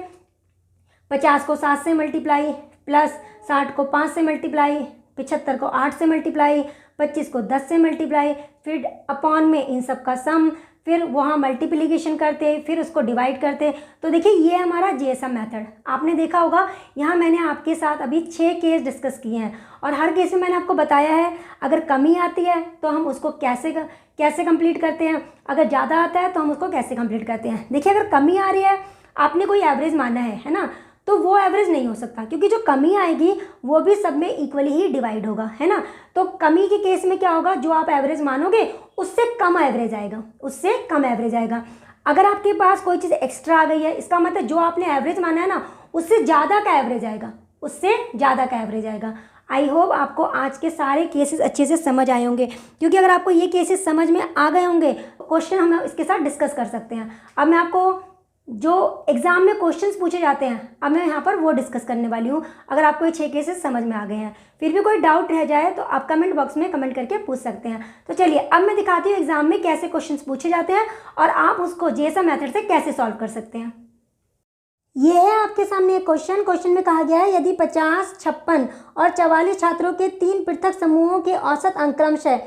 50 को 7 से मल्टीप्लाई, प्लस 60 को 5 से मल्टीप्लाई, 75 को 8 से मल्टीप्लाई, 25 को 10 से मल्टीप्लाई, फिर अपॉन में इन सब का सम, फिर वहाँ मल्टीप्लिकेशन करते, फिर उसको डिवाइड करते। तो देखिए ये हमारा जेएसएम मेथड। आपने देखा होगा यहाँ मैंने आपके साथ अभी 6 केस डिस्कस किए हैं, और हर केस में मैंने आपको बताया है अगर कमी आती है तो हम उसको कैसे कंप्लीट करते हैं, अगर ज़्यादा आता है तो हम उसको कैसे कंप्लीट करते हैं। देखिए अगर कमी आ रही है, आपने कोई एवरेज माना है ना, तो वो एवरेज नहीं हो सकता, क्योंकि जो कमी आएगी वो भी सब में इक्वली ही डिवाइड होगा, है ना। तो कमी के केस में क्या होगा, जो आप एवरेज मानोगे उससे कम एवरेज आएगा, उससे कम एवरेज आएगा। अगर आपके पास कोई चीज़ एक्स्ट्रा आ गई है, इसका मतलब जो आपने एवरेज माना है ना, उससे ज़्यादा का एवरेज आएगा, उससे ज़्यादा का एवरेज आएगा। आई होप आपको आज के सारे केसेस अच्छे से समझ आए होंगे, क्योंकि अगर आपको ये केसेस समझ में आ गए होंगे, क्वेश्चन हम इसके साथ डिस्कस कर सकते हैं। अब मैं आपको जो एग्ज़ाम में क्वेश्चंस पूछे जाते हैं, अब मैं यहाँ पर वो डिस्कस करने वाली हूँ। अगर आपको ये 6 केसेस समझ में आ गए हैं, फिर भी कोई डाउट रह जाए तो आप कमेंट बॉक्स में कमेंट करके पूछ सकते हैं। तो चलिए अब मैं दिखाती हूँ एग्ज़ाम में कैसे क्वेश्चंस पूछे जाते हैं और आप उसको जेएसएम मेथड से कैसे सॉल्व कर सकते हैं। ये है आपके सामने एक क्वेश्चन में कहा गया है यदि 50, 56 और 44 छात्रों के 3 पृथक समूहों के औसत अंक क्रमशः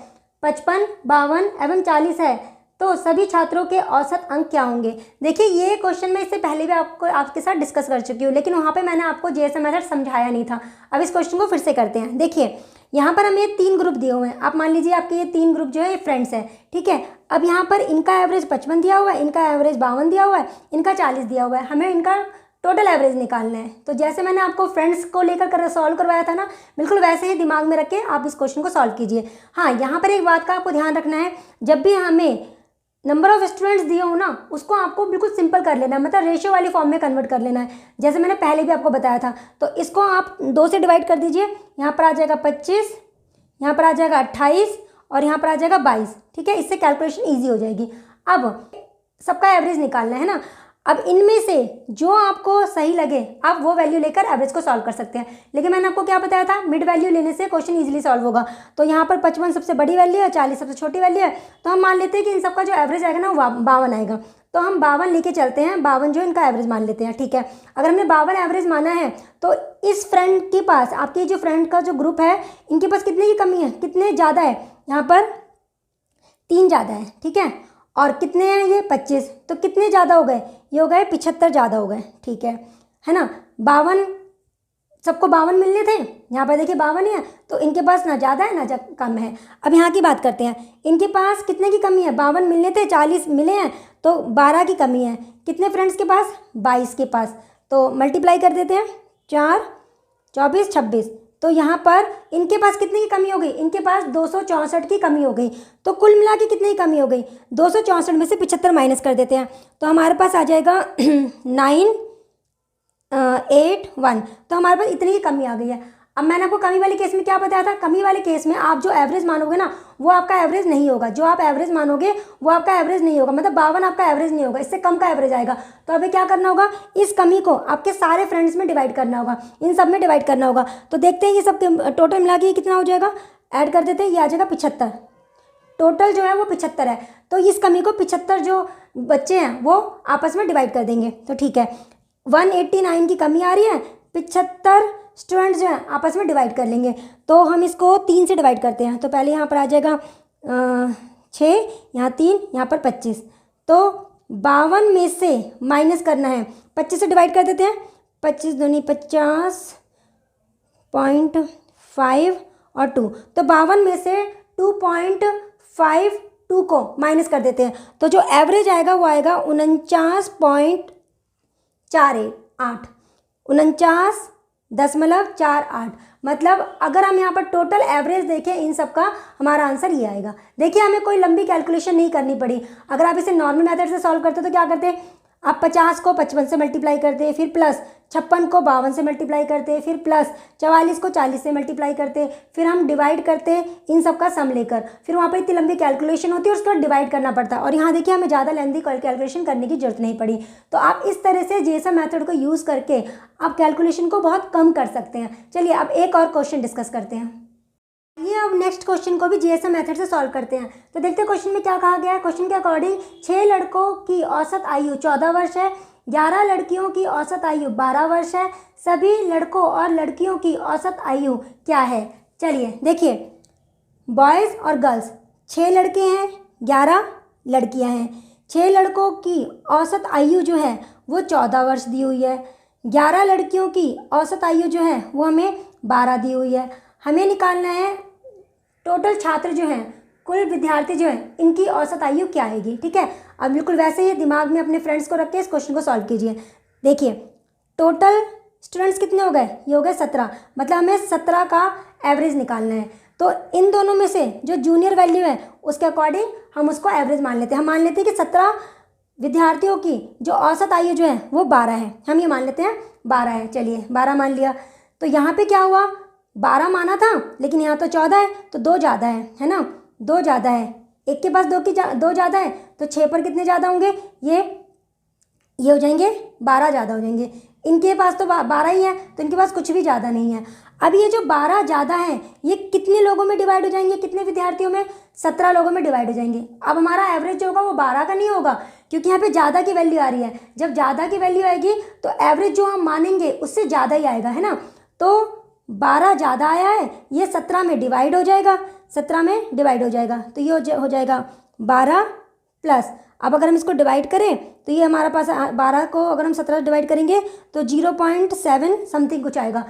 55, 52 एवं 40 है, तो सभी छात्रों के औसत अंक क्या होंगे। देखिए ये क्वेश्चन मैं इससे पहले भी आपके साथ डिस्कस कर चुकी हूँ, लेकिन वहाँ पे मैंने आपको जेएसएम मेथड समझाया नहीं था। अब इस क्वेश्चन को फिर से करते हैं। देखिए यहाँ पर हमें 3 ग्रुप दिए हुए हैं। आप मान लीजिए आपके ये 3 ग्रुप जो है ये फ्रेंड्स हैं, ठीक है। अब यहाँ पर इनका एवरेज 55 दिया हुआ है, इनका एवरेज 52 दिया हुआ है, इनका 40 दिया हुआ है। हमें इनका टोटल एवरेज निकालना है। तो जैसे मैंने आपको फ्रेंड्स को लेकर सॉल्व करवाया था ना, बिल्कुल वैसे ही दिमाग में रख के आप इस क्वेश्चन को सॉल्व कीजिए। हाँ, यहाँ पर एक बात का आपको ध्यान रखना है, जब भी हमें नंबर ऑफ स्टूडेंट्स दिए हो ना, उसको आपको बिल्कुल सिंपल कर लेना है, मतलब रेशियो वाली फॉर्म में कन्वर्ट कर लेना है, जैसे मैंने पहले भी आपको बताया था। तो इसको आप 2 से डिवाइड कर दीजिए, यहाँ पर आ जाएगा 25, यहाँ पर आ जाएगा 28 और यहाँ पर आ जाएगा 22, ठीक है। इससे कैलकुलेशन ईजी हो जाएगी। अब सबका एवरेज निकालना है ना। अब इनमें से जो आपको सही लगे आप वो वैल्यू लेकर एवरेज को सॉल्व कर सकते हैं, लेकिन मैंने आपको क्या बताया था, मिड वैल्यू लेने से क्वेश्चन इजीली सॉल्व होगा। तो यहाँ पर 55 सबसे बड़ी वैल्यू है, 40 सबसे छोटी वैल्यू है, तो हम मान लेते हैं कि इन सबका जो एवरेज आएगा ना वो 52 आएगा। तो हम 52 लेके चलते हैं, 52 जो इनका एवरेज मान लेते हैं, ठीक है। अगर हमने 52 एवरेज माना है तो इस फ्रेंड के पास, आपके जो फ्रेंड का जो ग्रुप है, इनके पास कितने की कमी है, कितने ज़्यादा है, यहाँ पर 3 ज़्यादा है, ठीक है। और कितने हैं ये 25, तो कितने ज़्यादा हो गए, ये हो गए 75 ज़्यादा हो गए, ठीक है ना। 52 सबको 52 मिलने थे, यहाँ पर देखिए 52 ही है, तो इनके पास ना ज़्यादा है ना कम है। अब यहाँ की बात करते हैं, इनके पास कितने की कमी है, 52 मिलने थे, 40 मिले हैं, तो 12 की कमी है। कितने फ्रेंड्स के पास, 22 के पास, तो मल्टीप्लाई कर देते हैं, 4 24 26, तो यहाँ पर इनके पास कितने की कमी हो गई, इनके पास 264 की कमी हो गई। तो कुल मिला के कितनी कमी हो गई, 264 में से 75 माइनस कर देते हैं, तो हमारे पास आ जाएगा 981, तो हमारे पास इतनी ही कमी आ गई है। अब मैंने आपको कमी वाले केस में क्या बताया था, कमी वाले केस में आप जो एवरेज मानोगे ना वो आपका एवरेज नहीं होगा, जो आप एवरेज मानोगे वो आपका एवरेज नहीं होगा, मतलब 52 आपका एवरेज नहीं होगा, इससे कम का एवरेज आएगा। तो अभी क्या करना होगा, इस कमी को आपके सारे फ्रेंड्स में डिवाइड करना होगा, इन सब में डिवाइड करना होगा। तो देखते हैं ये सब टोटल मिला के कितना हो जाएगा, ऐड कर देते हैं, ये आ जाएगा 75, टोटल जो है वो 75 है। तो इस कमी को 75 जो बच्चे हैं वो आपस में डिवाइड कर देंगे, तो ठीक है 189 की कमी आ रही है, 75 स्टूडेंट्स जो हैं आपस में डिवाइड कर लेंगे। तो हम इसको 3 से डिवाइड करते हैं, तो पहले यहाँ पर आ जाएगा 6, यहाँ 3, यहाँ पर 25, तो 52 में से माइनस करना है, 25 से डिवाइड कर देते हैं, 25 दूनी 50.5 और 2, तो 52 में से 2.52 को माइनस कर देते हैं, तो जो एवरेज आएगा वो आएगा 49.48, 49.48, मतलब अगर हम यहाँ पर टोटल एवरेज देखें इन सब का, हमारा आंसर ये आएगा। देखिए हमें कोई लंबी कैलकुलेशन नहीं करनी पड़ी। अगर आप इसे नॉर्मल मेथड से सॉल्व करते तो क्या करते, आप 50 को 55 से मल्टीप्लाई करते, फिर प्लस 56 को 52 से मल्टीप्लाई करते, फिर प्लस 44 को 40 से मल्टीप्लाई करते, फिर हम डिवाइड करते इन सब का सम लेकर, फिर वहाँ पर इतनी लंबी कैलकुलेशन होती है और उसके बाद डिवाइड करना पड़ता है। और यहाँ देखिए हमें ज़्यादा लेंथी कैलकुलेशन करने की जरूरत नहीं पड़ी। तो आप इस तरह से जेएसएम मेथड को यूज़ करके आप कैलकुलेशन को बहुत कम कर सकते हैं। चलिए अब एक और क्वेश्चन डिस्कस करते हैं। ये अब नेक्स्ट क्वेश्चन को भी जीएसएम मेथड से सॉल्व करते हैं। तो देखते हैं क्वेश्चन में क्या कहा गया है। क्वेश्चन के अकॉर्डिंग 6 लड़कों की औसत आयु 14 वर्ष है, 11 लड़कियों की औसत आयु 12 वर्ष है, सभी लड़कों और लड़कियों की औसत आयु क्या है। चलिए देखिए, बॉयज़ और गर्ल्स 6 लड़के हैं, 11 लड़कियां हैं। 6 लड़कों की औसत आयु जो है वो 14 वर्ष दी हुई है, 11 लड़कियों की औसत आयु जो है वो हमें 12 दी हुई है। हमें निकालना है टोटल छात्र जो हैं, कुल विद्यार्थी जो हैं, इनकी औसत आयु क्या आएगी। ठीक है, अब बिल्कुल वैसे ही दिमाग में अपने फ्रेंड्स को रख के इस क्वेश्चन को सॉल्व कीजिए। देखिए टोटल स्टूडेंट्स कितने हो गए, ये हो गए 17, मतलब हमें 17 का एवरेज निकालना है। तो इन दोनों में से जो जूनियर वैल्यू है उसके अकॉर्डिंग हम उसको एवरेज मान लेते हैं। हम मान लेते हैं कि 17 विद्यार्थियों की जो औसत आयु जो है वो 12 है, हम ये मान लेते हैं 12 है। चलिए 12 मान लिया, तो यहाँ पे क्या हुआ, 12 माना था लेकिन यहाँ तो 14 है, तो 2 ज़्यादा है ना, 2 ज़्यादा है, एक के पास 2 ज़्यादा है, तो 6 पर कितने ज़्यादा होंगे, ये हो जाएंगे 12 ज़्यादा हो जाएंगे। इनके पास तो 12 ही है, तो इनके पास कुछ भी ज़्यादा नहीं है। अब ये जो 12 ज़्यादा है ये कितने लोगों में डिवाइड हो जाएंगे, कितने विद्यार्थियों में, 17 लोगों में डिवाइड हो जाएंगे। अब हमारा एवरेज जो होगा वो 12 का नहीं होगा, क्योंकि यहाँ पे ज़्यादा की वैल्यू आ रही है। जब ज़्यादा की वैल्यू आएगी तो एवरेज जो हम मानेंगे उससे ज़्यादा ही आएगा, है ना। तो 12 ज़्यादा आया है, ये 17 में डिवाइड हो जाएगा, 17 में डिवाइड हो जाएगा, तो ये हो जाएगा 12 प्लस, अब अगर हम इसको डिवाइड करें तो ये हमारे पास 12 को अगर हम 17 डिवाइड करेंगे तो 0.7 समथिंग कुछ आएगा,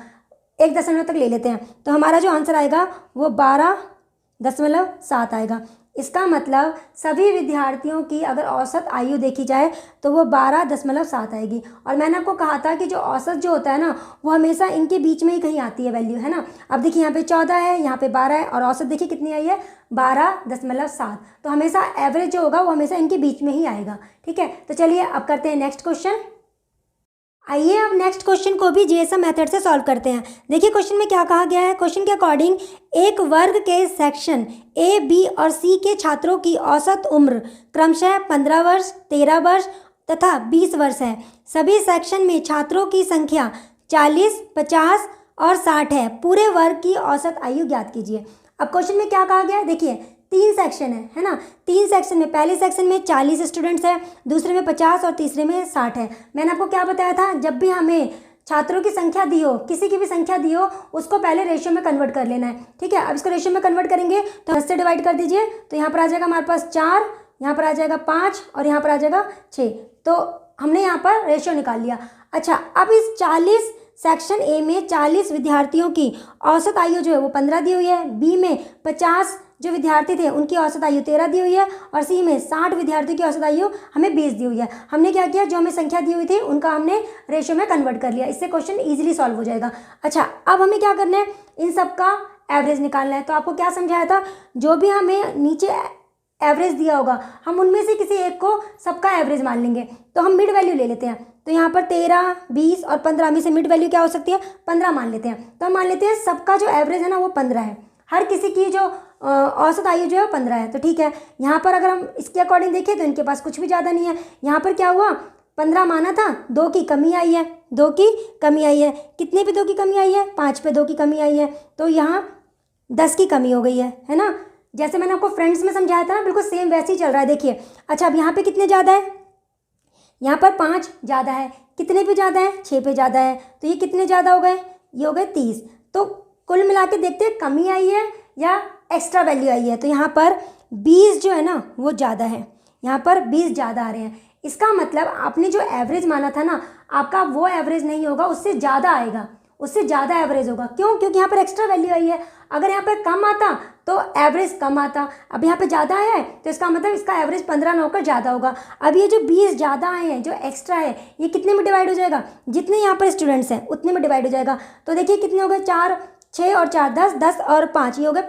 1 दशमलव तक ले लेते हैं, तो हमारा जो आंसर आएगा वो 12.7 आएगा। इसका मतलब सभी विद्यार्थियों की अगर औसत आयु देखी जाए तो वो 12.7 आएगी। और मैंने आपको कहा था कि जो औसत जो होता है ना वो हमेशा इनके बीच में ही कहीं आती है वैल्यू, है ना। अब देखिए यहाँ पे 14 है, यहाँ पे 12 है, और औसत देखिए कितनी आई है 12.7, तो हमेशा एवरेज जो होगा वो हमेशा इनके बीच में ही आएगा। ठीक है, तो चलिए अब करते हैं नेक्स्ट क्वेश्चन। आइए अब नेक्स्ट क्वेश्चन को भी जीएसएम मेथड से सॉल्व करते हैं। देखिए क्वेश्चन में क्या कहा गया है। क्वेश्चन के अकॉर्डिंग एक वर्ग के सेक्शन ए, बी और सी के छात्रों की औसत उम्र क्रमशः 15 वर्ष, 13 वर्ष तथा 20 वर्ष है। सभी सेक्शन में छात्रों की संख्या 40, 50 और 60 है। पूरे वर्ग की औसत आयु ज्ञात कीजिए। अब क्वेश्चन में क्या कहा गया है, देखिए 3 सेक्शन है ना। 3 सेक्शन में पहले सेक्शन में 40 स्टूडेंट्स हैं, दूसरे में 50 और तीसरे में 60 है। मैंने आपको क्या बताया था, जब भी हमें छात्रों की संख्या दी हो, किसी की भी संख्या दी हो, उसको पहले रेशियो में कन्वर्ट कर लेना है। ठीक है, अब इसको रेशियो में कन्वर्ट करेंगे तो 10 से डिवाइड कर दीजिए, तो यहाँ पर आ जाएगा हमारे पास 4, यहाँ पर आ जाएगा 5 और यहाँ पर आ जाएगा 6, तो हमने यहाँ पर रेशियो निकाल लिया। अच्छा, अब इस 40 सेक्शन ए में 40 विद्यार्थियों की औसत आयु जो है वो 15 दी हुई है, बी में 50 जो विद्यार्थी थे उनकी औसत आयु 13 दी हुई है और सी में 60 विद्यार्थियों की औसत आयु हमें 20 दी हुई है। हमने क्या किया, जो हमें संख्या दी हुई थी उनका हमने रेशियो में कन्वर्ट कर लिया। इससे क्वेश्चन इजीली सॉल्व हो जाएगा। अच्छा, अब हमें क्या करना है, इन सब का एवरेज निकालना है। तो आपको क्या समझाया था, जो भी हमें नीचे एवरेज दिया होगा हम उनमें से किसी एक को सबका एवरेज मान लेंगे। तो हम मिड वैल्यू ले लेते हैं। तो यहाँ पर 13, 20 और 15 में से मिड वैल्यू क्या हो सकती है, 15 मान लेते हैं। तो हम मान लेते हैं सबका जो एवरेज है ना वो 15 है, हर किसी की जो औसत आयु जो है वो 15 है। तो ठीक है, यहाँ पर अगर हम इसके अकॉर्डिंग देखें तो इनके पास कुछ भी ज़्यादा नहीं है। यहाँ पर क्या हुआ, 15 माना था, 2 की कमी आई है, 2 की कमी आई है। कितने पे 2 की कमी आई है, 5 पे 2 की कमी आई है। तो यहाँ 10 की कमी हो गई है ना। जैसे मैंने आपको फ्रेंड्स में समझाया था ना, बिल्कुल सेम वैसे ही चल रहा है। देखिए, अच्छा अब यहाँ पे कितने ज़्यादा है, यहाँ पर 5 ज़्यादा है। कितने पे ज़्यादा है, 6 पे ज़्यादा है। तो ये कितने ज़्यादा हो गए, ये हो गए 30। तो कुल मिला के देखते हैं कमी आई है या एक्स्ट्रा वैल्यू आई है। तो यहाँ पर 20 जो है ना वो ज़्यादा है, यहाँ पर 20 ज़्यादा आ रहे हैं। इसका मतलब आपने जो एवरेज माना था ना, आपका वो एवरेज नहीं होगा, उससे ज़्यादा आएगा, उससे ज़्यादा एवरेज होगा। क्यों, क्योंकि यहाँ पर एक्स्ट्रा वैल्यू आई है। अगर यहाँ पर कम आता तो एवरेज कम आता, अब यहाँ पे ज़्यादा आया है तो इसका मतलब इसका एवरेज 15 ना होकर ज़्यादा होगा। अब ये जो 20 ज़्यादा आए हैं, जो एक्स्ट्रा है, ये कितने में डिवाइड हो जाएगा, जितने यहाँ पर स्टूडेंट्स हैं उतने में डिवाइड हो जाएगा। तो देखिए कितने हो गए, 4, 6 और 4 10, 10 और 5 ये हो गए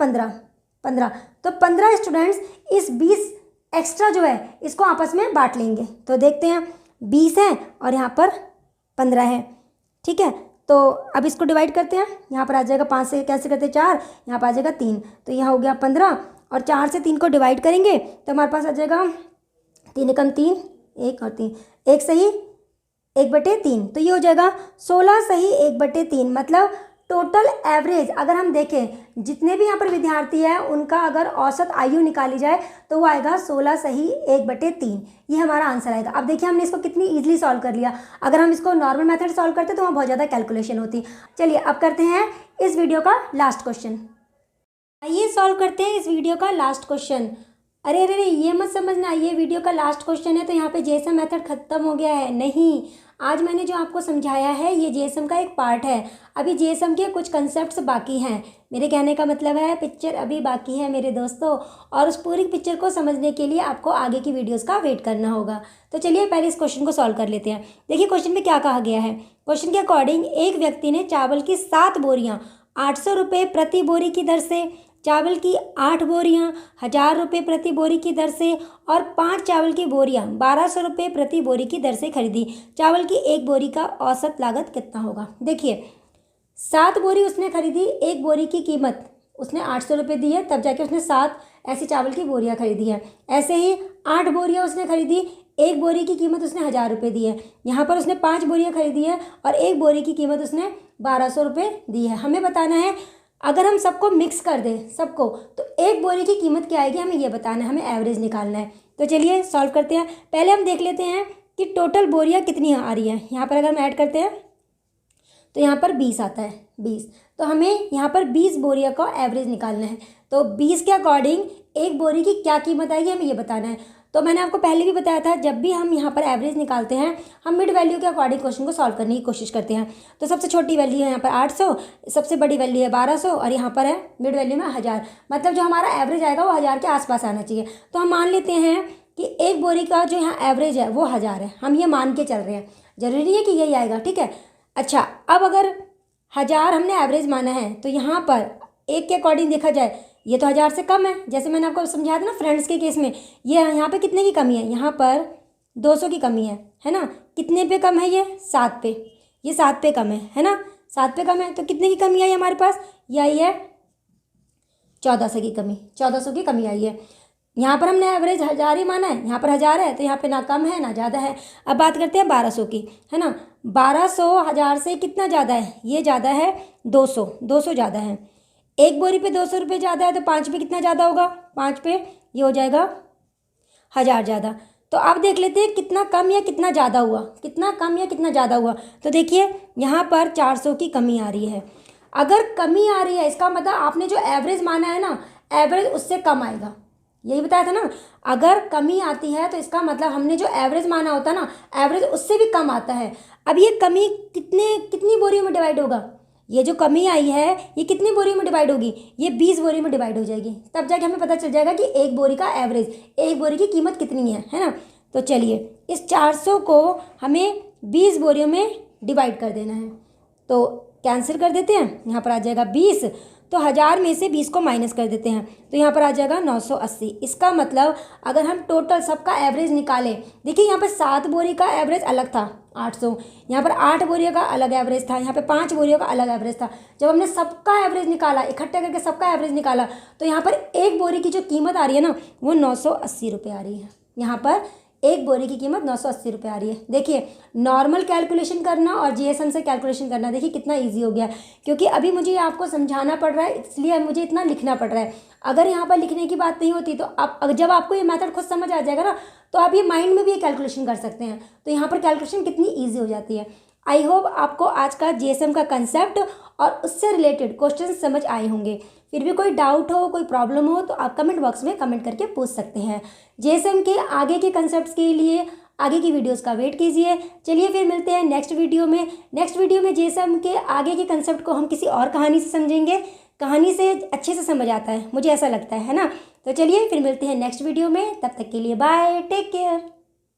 15। तो 15 स्टूडेंट्स इस 20 एक्स्ट्रा जो है इसको आपस में बांट लेंगे। तो देखते हैं 20 है और यहाँ पर 15 है। ठीक है, तो अब इसको डिवाइड करते हैं। यहाँ पर आ जाएगा 5 से कैसे करते हैं 4, यहाँ पर आ जाएगा 3, तो यहाँ हो गया 15 और 4 से 3 को डिवाइड करेंगे तो हमारे पास आ जाएगा 3 एकम 3, 1 और 3, 1 सही 1/3। तो ये हो जाएगा 16 सही 1/3। मतलब टोटल एवरेज अगर हम देखें, जितने भी यहाँ पर विद्यार्थी हैं उनका अगर औसत आयु निकाली जाए तो वो आएगा 16 सही 1/3। ये हमारा आंसर आएगा। अब देखिए हमने इसको कितनी इजीली सॉल्व कर लिया। अगर हम इसको नॉर्मल मेथड सॉल्व करते तो वहाँ बहुत ज़्यादा कैलकुलेशन होती। चलिए अब करते हैं इस वीडियो का लास्ट क्वेश्चन। आइए सॉल्व करते हैं इस वीडियो का लास्ट क्वेश्चन। अरे अरे ये मत समझना ये वीडियो का लास्ट क्वेश्चन है तो यहाँ पे जेएसएम मेथड खत्म हो गया है, नहीं। आज मैंने जो आपको समझाया है ये जेएसएम का एक पार्ट है। अभी जेएसएम के कुछ कंसेप्ट्स बाकी हैं। मेरे कहने का मतलब है पिक्चर अभी बाकी है मेरे दोस्तों, और उस पूरी पिक्चर को समझने के लिए आपको आगे की वीडियोस का वेट करना होगा। तो चलिए पहले इस क्वेश्चन को सॉल्व कर लेते हैं। देखिए क्वेश्चन में क्या कहा गया है। क्वेश्चन के अकॉर्डिंग एक व्यक्ति ने चावल की 7 बोरियाँ 800 रुपये प्रति बोरी की दर से, चावल की 8 बोरियाँ 1000 रुपये प्रति बोरी की दर से और 5 चावल की बोरियाँ 1200 रुपये प्रति बोरी की दर से खरीदी। चावल की एक बोरी का औसत लागत कितना होगा। देखिए 7 बोरी उसने खरीदी, एक बोरी की कीमत उसने 800 रुपये दी है, तब जाके उसने 7 ऐसी चावल की बोरियाँ खरीदी है। ऐसे ही 8 बोरियाँ उसने खरीदी, एक बोरी की कीमत उसने 1000 रुपये दी है। यहाँ पर उसने 5 बोरियाँ खरीदी है और एक बोरी की कीमत उसने 1200 रुपये दी है। हमें बताना है अगर हम सबको मिक्स कर दें सबको तो एक बोरी की कीमत क्या आएगी, हमें ये बताना है, हमें एवरेज निकालना है। तो चलिए सॉल्व करते हैं। पहले हम देख लेते हैं कि टोटल बोरियाँ कितनी आ रही हैं। यहाँ पर अगर हम ऐड करते हैं तो यहाँ पर 20 आता है, 20। तो हमें यहाँ पर 20 बोरियाँ का एवरेज निकालना है। तो 20 के अकॉर्डिंग एक बोरी की क्या कीमत आएगी हमें ये बताना है। तो मैंने आपको पहले भी बताया था जब भी हम यहाँ पर एवरेज निकालते हैं हम मिड वैल्यू के अकॉर्डिंग क्वेश्चन को सॉल्व करने की कोशिश करते हैं। तो सबसे छोटी वैल्यू है यहाँ पर 800, सबसे बड़ी वैल्यू है 1200 और यहाँ पर है मिड वैल्यू में 1000। मतलब जो हमारा एवरेज आएगा वो 1000 के आसपास आना चाहिए। तो हम मान लेते हैं कि एक बोरी का जो यहाँ एवरेज है वो 1000 है, हम ये मान के चल रहे हैं, ज़रूरी नहीं है कि यही आएगा, ठीक है। अच्छा अब अगर 1000 हमने एवरेज माना है तो यहाँ पर एक के अकॉर्डिंग देखा जाए ये तो 1000 से कम है। जैसे मैंने आपको समझाया था ना फ्रेंड्स के केस में, ये यहाँ पे कितने की कमी है, यहाँ पर 200 की कमी है ना। कितने पे कम है ये 7 पे, ये 7 पे कम है ना, 7 पे कम है। तो कितने की कमी आई हमारे पास, ये आई है 1400 की कमी, 1400 की कमी आई है। यहाँ पर हमने एवरेज 1000 ही माना है, यहाँ पर 1000 है तो यहाँ पे ना कम है ना ज़्यादा है। अब बात करते हैं 1200 की, है ना। 1200 1000 से कितना ज़्यादा है, ये ज़्यादा है 200 ज़्यादा है। एक बोरी पे 200 रुपये ज़्यादा है तो 5 पे कितना ज़्यादा होगा, 5 पे ये हो जाएगा 1000 ज़्यादा। तो अब देख लेते हैं कितना कम या कितना ज़्यादा हुआ, कितना कम या कितना ज़्यादा हुआ। तो देखिए यहाँ पर 400 की कमी आ रही है। अगर कमी आ रही है इसका मतलब आपने जो एवरेज माना है ना, एवरेज उससे कम आएगा, यही बताया था ना। अगर कमी आती है तो इसका मतलब हमने जो एवरेज माना होता है ना, एवरेज उससे भी कम आता है। अब ये कमी कितनी बोरियों में डिवाइड होगा, ये जो कमी आई है ये कितनी बोरियों में डिवाइड होगी, ये 20 बोरी में डिवाइड हो जाएगी। तब जाके हमें पता चल जाएगा कि एक बोरी का एवरेज, एक बोरी की कीमत कितनी है ना। तो चलिए इस 400 को हमें 20 बोरियों में डिवाइड कर देना है। तो कैंसिल कर देते हैं, यहाँ पर आ जाएगा 20, तो 1000 में से 20 को माइनस कर देते हैं, तो यहाँ पर आ जाएगा 980। इसका मतलब अगर हम टोटल सबका एवरेज निकालें, देखिए यहाँ पर 7 बोरी का एवरेज अलग था 800, यहाँ पर 8 बोरियों का अलग एवरेज था, यहाँ पे 5 बोरियों का अलग एवरेज था। जब हमने सबका एवरेज निकाला, इकट्ठे करके सबका एवरेज निकाला, तो यहाँ पर एक बोरी की जो कीमत आ रही है ना वो 980 रुपये आ रही है। यहाँ पर एक बोरी की कीमत 980 रुपये आ रही है। देखिए नॉर्मल कैलकुलेशन करना और जीएसएम से कैलकुलेशन करना देखिए कितना इजी हो गया, क्योंकि अभी मुझे आपको समझाना पड़ रहा है इसलिए मुझे इतना लिखना पड़ रहा है। अगर यहाँ पर लिखने की बात नहीं होती तो आप जब आपको ये मेथड खुद समझ आ जाएगा ना तो आप ये माइंड में भी ये कैलकुलेशन कर सकते हैं। तो यहाँ पर कैलकुलेशन कितनी ईजी हो जाती है। आई होप आपको आज का जीएसएम का कंसेप्ट और उससे रिलेटेड क्वेश्चन समझ आए होंगे। फिर भी कोई डाउट हो, कोई प्रॉब्लम हो तो आप कमेंट बॉक्स में कमेंट करके पूछ सकते हैं। जीएसएम के आगे के कंसेप्ट्स के लिए आगे की वीडियोस का वेट कीजिए। चलिए फिर मिलते हैं नेक्स्ट वीडियो में। नेक्स्ट वीडियो में जीएसएम के आगे के कंसेप्ट को हम किसी और कहानी से समझेंगे। कहानी से अच्छे से समझ आता है, मुझे ऐसा लगता है ना। तो चलिए फिर मिलते हैं नेक्स्ट वीडियो में, तब तक के लिए बाय, टेक केयर।